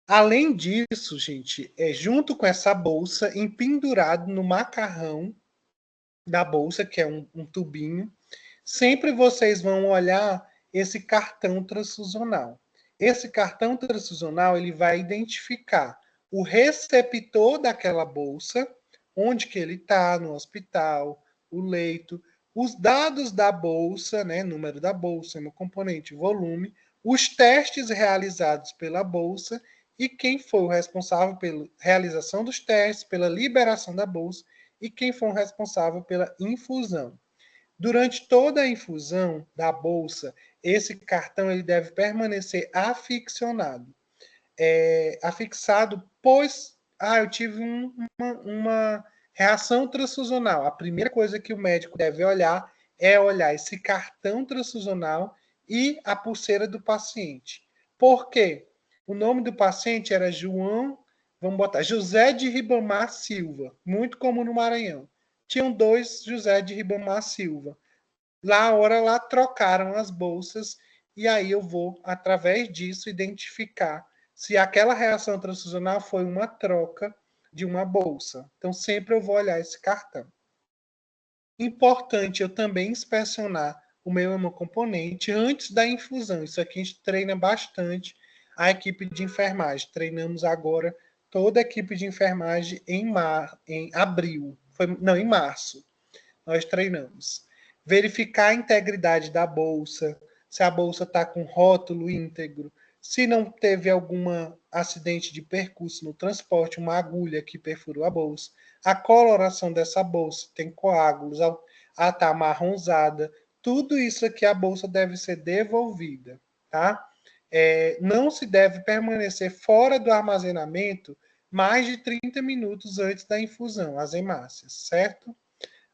Além disso, gente, junto com essa bolsa, empendurado no macarrão da bolsa, que é um tubinho, sempre vocês vão olhar esse cartão transfusional. Esse cartão transfusional ele vai identificar o receptor daquela bolsa, onde que ele está no hospital, o leito, os dados da bolsa, né, número da bolsa, componente, volume, os testes realizados pela bolsa e quem foi o responsável pela realização dos testes, pela liberação da bolsa e quem foi o responsável pela infusão. Durante toda a infusão da bolsa, esse cartão ele deve permanecer afixionado. Afixado, pois eu tive uma reação transfusional. A primeira coisa que o médico deve olhar é olhar esse cartão transfusional e a pulseira do paciente. Por quê? O nome do paciente era João, vamos botar, José de Ribamar Silva, muito comum no Maranhão. Tinham 2 José de Ribamar Silva. Lá trocaram as bolsas e aí eu vou, através disso, identificar se aquela reação transfusional foi uma troca de uma bolsa. Então, sempre eu vou olhar esse cartão. Importante eu também inspecionar o meu hemocomponente antes da infusão. Isso aqui a gente treina bastante a equipe de enfermagem. Treinamos agora toda a equipe de enfermagem em abril. Em março. Nós treinamos. Verificar a integridade da bolsa, se a bolsa está com rótulo íntegro, se não teve algum acidente de percurso no transporte, uma agulha que perfurou a bolsa, a coloração dessa bolsa, tem coágulos, a tá amarronzada, tudo isso aqui a bolsa deve ser devolvida, tá? Não se deve permanecer fora do armazenamento mais de 30 minutos antes da infusão, as hemácias, certo?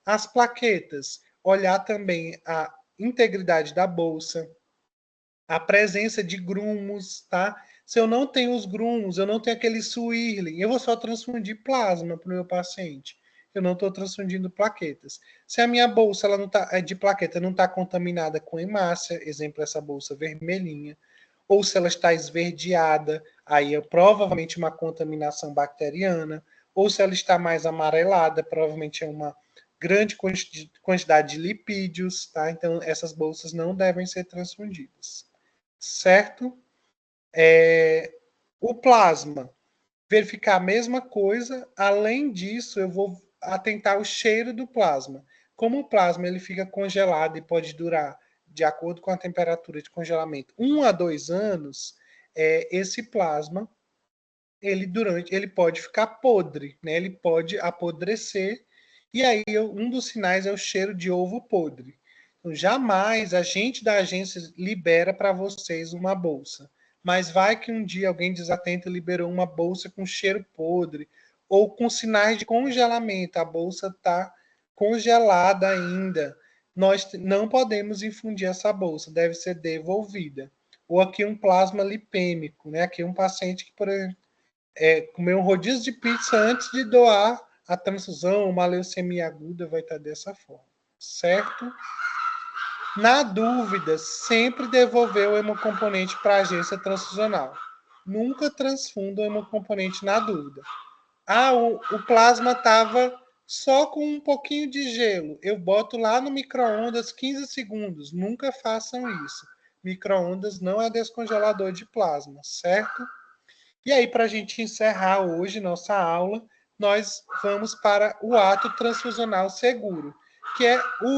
As plaquetas, olhar também a integridade da bolsa, a presença de grumos, tá? Se eu não tenho os grumos, eu não tenho aquele swirling, eu vou só transfundir plasma para o meu paciente. Eu não estou transfundindo plaquetas. Se a minha bolsa ela não tá, de plaqueta não está contaminada com hemácia, exemplo, essa bolsa vermelhinha, ou se ela está esverdeada, aí é provavelmente uma contaminação bacteriana, ou se ela está mais amarelada, provavelmente é uma grande quantidade de lipídios, tá? Então, essas bolsas não devem ser transfundidas, certo? O plasma, verificar a mesma coisa. Além disso, eu vou atentar o cheiro do plasma. Como o plasma ele fica congelado e pode durar, de acordo com a temperatura de congelamento, 1 a 2 anos, esse plasma ele pode ficar podre, né? Ele pode apodrecer e aí um dos sinais é o cheiro de ovo podre. Então, jamais a gente da agência libera para vocês uma bolsa. Mas vai que um dia alguém desatento liberou uma bolsa com cheiro podre ou com sinais de congelamento. A bolsa está congelada ainda. Nós não podemos infundir essa bolsa, deve ser devolvida. Ou aqui um plasma lipêmico, né? Aqui um paciente que, por exemplo, comer um rodízio de pizza antes de doar a transfusão, uma leucemia aguda vai estar dessa forma, certo? Na dúvida, sempre devolver o hemocomponente para a agência transfusional. Nunca transfunda o hemocomponente na dúvida. O plasma estava só com um pouquinho de gelo. Eu boto lá no micro-ondas 15 segundos. Nunca façam isso. Micro-ondas não é descongelador de plasma, certo? E aí, para a gente encerrar hoje nossa aula, nós vamos para o ato transfusional seguro, que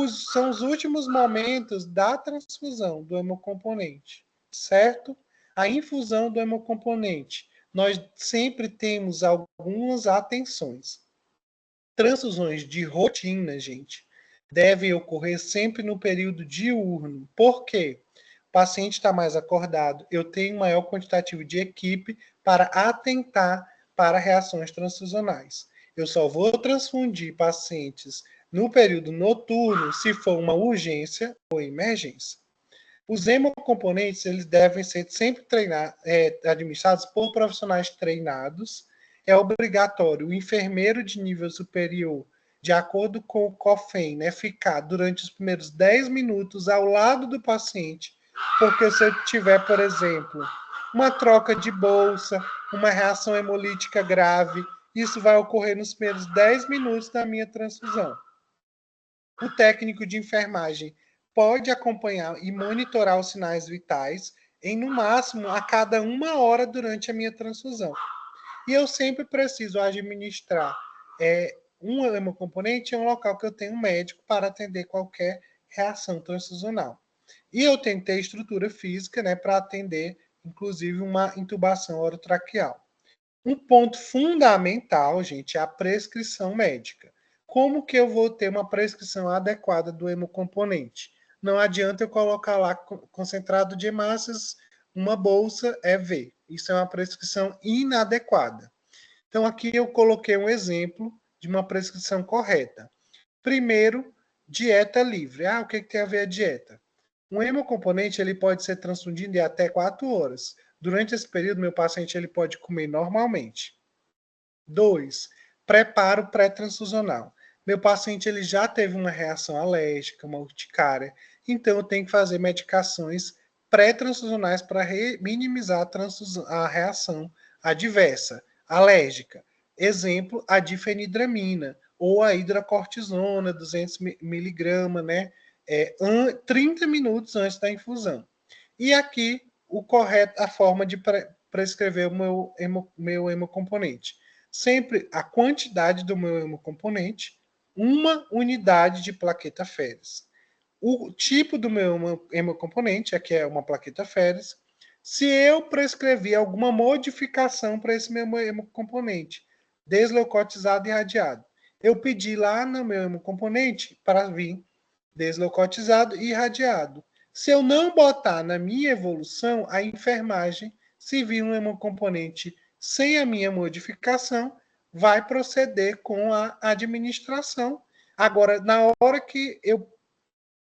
são os últimos momentos da transfusão do hemocomponente, certo? A infusão do hemocomponente. Nós sempre temos algumas atenções. Transfusões de rotina, gente, devem ocorrer sempre no período diurno. Por quê? O paciente está mais acordado, eu tenho um maior quantitativo de equipe para atentar para reações transfusionais. Eu só vou transfundir pacientes no período noturno se for uma urgência ou emergência. Os hemocomponentes eles devem ser sempre administrados por profissionais treinados. É obrigatório o enfermeiro de nível superior, de acordo com o COFEN, né, ficar durante os primeiros 10 minutos ao lado do paciente, porque se eu tiver, por exemplo, uma troca de bolsa, uma reação hemolítica grave, isso vai ocorrer nos primeiros 10 minutos da minha transfusão. O técnico de enfermagem pode acompanhar e monitorar os sinais vitais em, no máximo, a cada 1 hora durante a minha transfusão. E eu sempre preciso administrar um hemocomponente em um local que eu tenho um médico para atender qualquer reação transfusional. E eu tenho que ter estrutura física, né, para atender inclusive uma intubação orotraqueal. Um ponto fundamental, gente, é a prescrição médica. Como que eu vou ter uma prescrição adequada do hemocomponente? Não adianta eu colocar lá concentrado de hemácias, uma bolsa EV. Isso é uma prescrição inadequada. Então, aqui eu coloquei um exemplo de uma prescrição correta. Primeiro, dieta livre. O que tem a ver a dieta? Um hemocomponente ele pode ser transfundido em até 4 horas. Durante esse período, meu paciente ele pode comer normalmente. 2. Preparo pré-transfusional. Meu paciente ele já teve uma reação alérgica, uma urticária, então eu tenho que fazer medicações pré-transfusionais para minimizar a reação adversa, alérgica. Exemplo, a difenidramina ou a hidrocortisona, 200 miligramas, né? 30 minutos antes da infusão. E aqui a forma de prescrever o meu hemocomponente. Sempre a quantidade do meu hemocomponente, uma unidade de plaqueta Feres. O tipo do meu hemocomponente, aqui é uma plaqueta Feres. Se eu prescrever alguma modificação para esse meu hemocomponente, desleucotizado e irradiado, eu pedi lá no meu hemocomponente para vir desleucotizado e irradiado. Se eu não botar na minha evolução, a enfermagem, se vir um hemocomponente sem a minha modificação, vai proceder com a administração. Agora, na hora que eu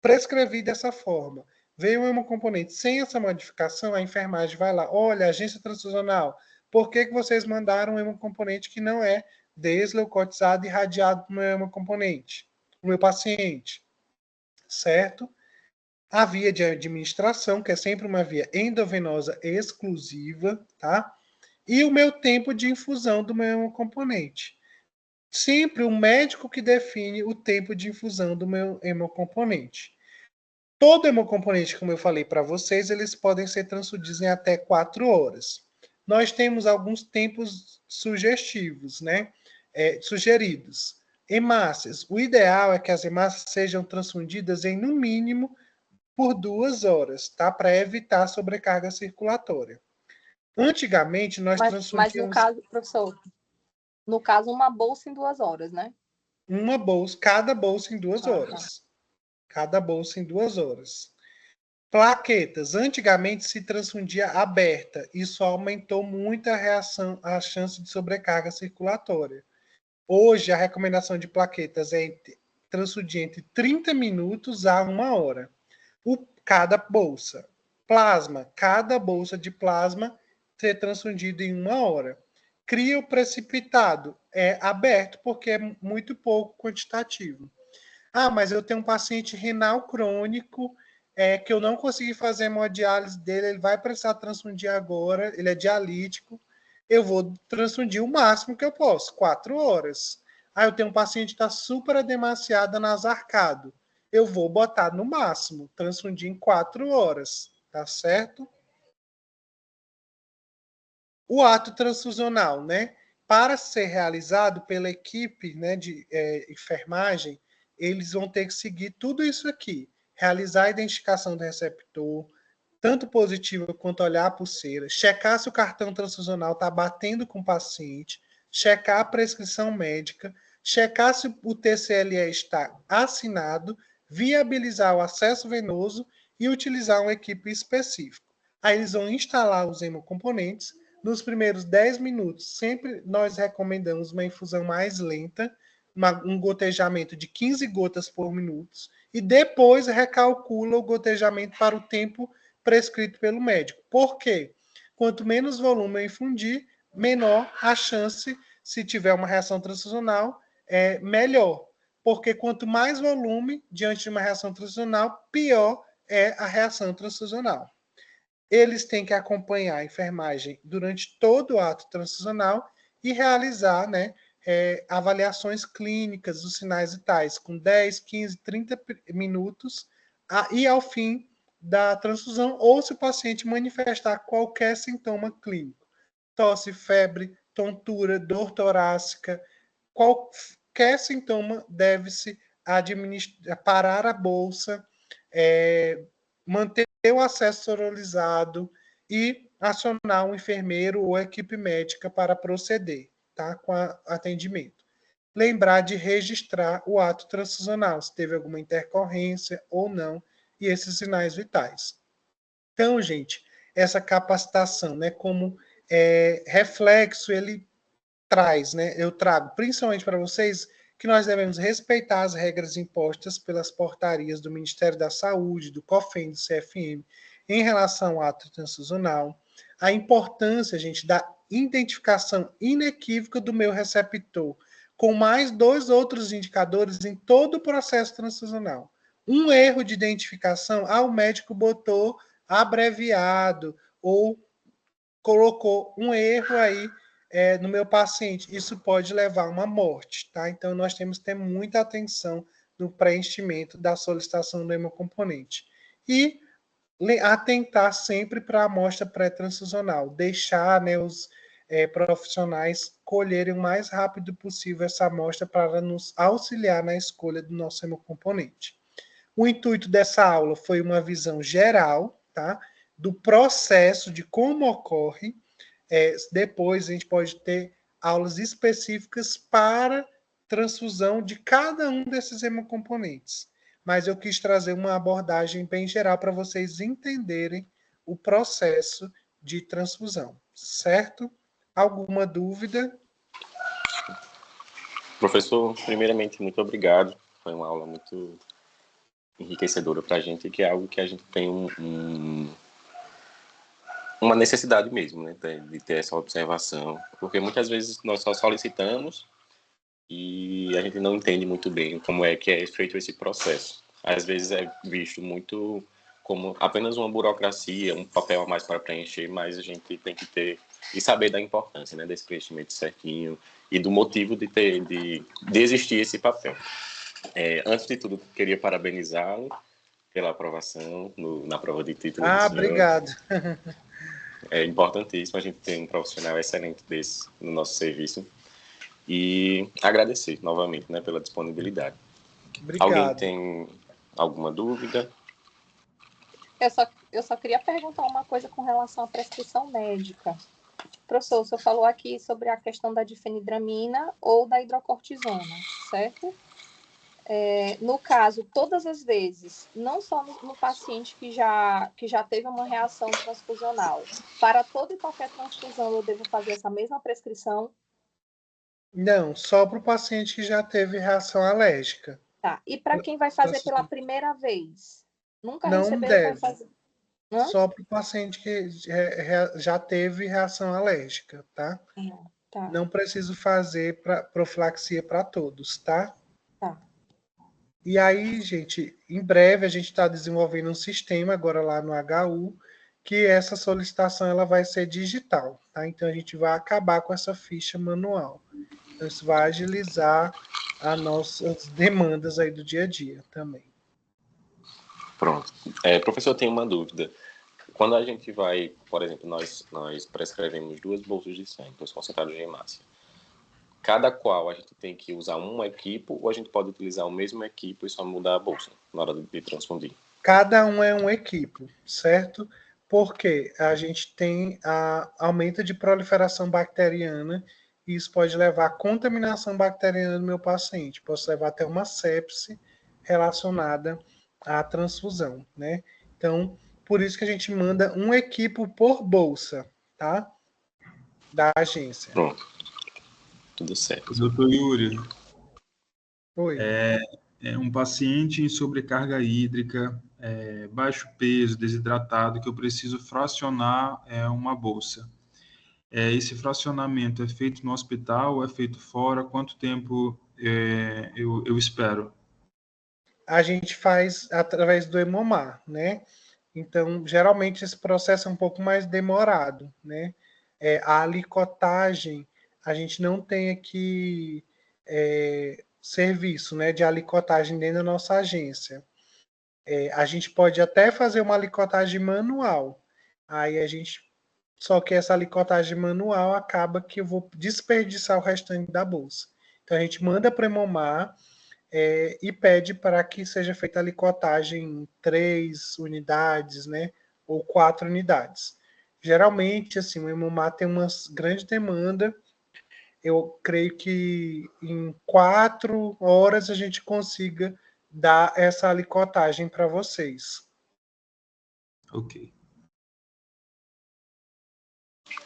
prescrevi dessa forma, veio um hemocomponente sem essa modificação, a enfermagem vai lá, olha, agência transfusional, por que vocês mandaram um hemocomponente que não é desleucotizado e irradiado para o meu hemocomponente, para o meu paciente? Certo? A via de administração, que é sempre uma via endovenosa exclusiva, tá? E o meu tempo de infusão do meu hemocomponente. Sempre o médico que define o tempo de infusão do meu hemocomponente. Todo hemocomponente, como eu falei para vocês, eles podem ser transfundidos em até 4 horas. Nós temos alguns tempos sugestivos, né? Sugeridos. Hemácias. O ideal é que as hemácias sejam transfundidas em, no mínimo, por 2 horas, tá? Para evitar sobrecarga circulatória. Antigamente, nós Mas no transfundíamos caso, professor, no caso, uma bolsa em 2 horas, né? uma bolsa, cada bolsa em 2 Tá. horas. Cada bolsa em 2 horas. Plaquetas. Antigamente se transfundia aberta. Isso aumentou muito a chance de sobrecarga circulatória. Hoje, a recomendação de plaquetas é transfundir entre 30 minutos a 1 hora. Cada bolsa. Plasma. Cada bolsa de plasma ser transfundido em 1 hora. Crioprecipitado é aberto porque é muito pouco quantitativo. Mas eu tenho um paciente renal crônico que eu não consegui fazer a hemodiálise dele, ele vai precisar transfundir agora, ele é dialítico, eu vou transfundir o máximo que eu posso, 4 horas. Eu tenho um paciente que está super edemaciado nasarcado, eu vou botar no máximo, transfundir em 4 horas, tá certo? O ato transfusional, né? Para ser realizado pela equipe, né, de enfermagem, eles vão ter que seguir tudo isso aqui. Realizar a identificação do receptor, tanto positiva quanto olhar a pulseira, checar se o cartão transfusional está batendo com o paciente, checar a prescrição médica, checar se o TCLE está assinado, viabilizar o acesso venoso e utilizar uma equipe específica. Aí eles vão instalar os hemocomponentes. Nos primeiros 10 minutos, sempre nós recomendamos uma infusão mais lenta, um gotejamento de 15 gotas por minuto, e depois recalcula o gotejamento para o tempo prescrito pelo médico. Por quê? Quanto menos volume eu infundir, menor a chance, se tiver uma reação transfusional, melhor. Porque quanto mais volume diante de uma reação transfusional, pior é a reação transfusional. Eles têm que acompanhar a enfermagem durante todo o ato transfusional e realizar, né, avaliações clínicas dos sinais vitais com 10, 15, 30 minutos e ao fim da transfusão, ou se o paciente manifestar qualquer sintoma clínico, tosse, febre, tontura, dor torácica, qualquer sintoma deve-se parar a bolsa, manter o acesso oralizado e acionar um enfermeiro ou equipe médica para proceder, tá, com atendimento. Lembrar de registrar o ato transfusional, se teve alguma intercorrência ou não, e esses sinais vitais. Então, gente, essa capacitação, né, como reflexo, ele traz, né, eu trago principalmente para vocês que nós devemos respeitar as regras impostas pelas portarias do Ministério da Saúde, do COFEN, do CFM, em relação ao ato transfusional, a importância, gente, da identificação inequívoca do meu receptor, com mais 2 outros indicadores em todo o processo transfusional. Um erro de identificação, o médico botou abreviado ou colocou um erro aí no meu paciente. Isso pode levar a uma morte, tá? Então, nós temos que ter muita atenção no preenchimento da solicitação do hemocomponente. E atentar sempre para a amostra pré-transfusional, deixar, né, os profissionais colherem o mais rápido possível essa amostra para nos auxiliar na escolha do nosso hemocomponente. O intuito dessa aula foi uma visão geral, tá, do processo de como ocorre. Depois a gente pode ter aulas específicas para transfusão de cada um desses hemocomponentes. Mas eu quis trazer uma abordagem bem geral para vocês entenderem o processo de transfusão, certo? Alguma dúvida? Professor, primeiramente, muito obrigado. Foi uma aula muito enriquecedora para a gente, que é algo que a gente tem uma necessidade mesmo, né, de ter essa observação, porque muitas vezes nós só solicitamos e a gente não entende muito bem como é que é feito esse processo. Às vezes é visto muito como apenas uma burocracia, um papel a mais para preencher, mas a gente tem que ter e saber da importância, né, desse preenchimento certinho e do motivo de existir esse papel. Antes de tudo, queria parabenizá-lo pela aprovação na prova de título do senhor. Obrigado. É importantíssimo a gente ter um profissional excelente desse no nosso serviço. E agradecer novamente, né, pela disponibilidade. Obrigado. Alguém tem alguma dúvida? Eu só queria perguntar uma coisa com relação à prescrição médica. Professor, o senhor falou aqui sobre a questão da difenidramina ou da hidrocortisona, certo? No caso, todas as vezes, não só no paciente que já teve uma reação transfusional, para toda e qualquer transfusão eu devo fazer essa mesma prescrição? Não, só para o paciente que já teve reação alérgica. Tá. E para quem vai fazer pela primeira vez? Nunca não recebeu deve. e vai fazer? Só para o paciente que já teve reação alérgica, tá? Tá. Não preciso fazer profilaxia para todos, tá? Tá. E aí, gente, em breve a gente está desenvolvendo um sistema agora lá no HU, que essa solicitação ela vai ser digital, tá? Então a gente vai acabar com essa ficha manual. Então isso vai agilizar as nossas demandas aí do dia a dia também. Pronto. Professor, eu tenho uma dúvida. Quando a gente vai, por exemplo, nós prescrevemos 2 bolsas de sangue, 2 concentrados de hemácia. Cada qual a gente tem que usar um equipo ou a gente pode utilizar o mesmo equipo e só mudar a bolsa na hora de transfundir? Cada um é um equipo, certo? Porque a gente tem aumento de proliferação bacteriana e isso pode levar à contaminação bacteriana do meu paciente. Posso levar até uma sepse relacionada à transfusão, né? Então, por isso que a gente manda um equipo por bolsa, tá? Da agência. Pronto. Tudo certo. Doutor Yuri. Oi. Um paciente em sobrecarga hídrica, baixo peso, desidratado, que eu preciso fracionar uma bolsa. Esse fracionamento é feito no hospital ou é feito fora? Quanto tempo eu espero? A gente faz através do hemomar, né? Então, geralmente esse processo é um pouco mais demorado, né? A alicotagem, a gente não tem aqui serviço, né, de alicotagem dentro da nossa agência. A gente pode até fazer uma alicotagem manual. Aí a gente, só que essa alicotagem manual acaba que eu vou desperdiçar o restante da bolsa. Então a gente manda para o hemomar e pede para que seja feita a alicotagem em 3 unidades, né, ou 4 unidades. Geralmente, assim, o hemomar tem uma grande demanda. Eu creio que em 4 horas a gente consiga dar essa alicotagem para vocês. Ok.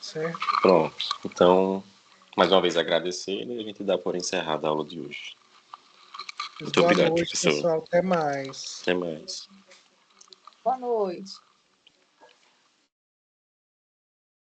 Certo? Pronto. Então, mais uma vez agradecer e a gente dá por encerrada a aula de hoje. Muito Boa obrigado, noite, professor. pessoal. Até mais. Até mais. Boa noite.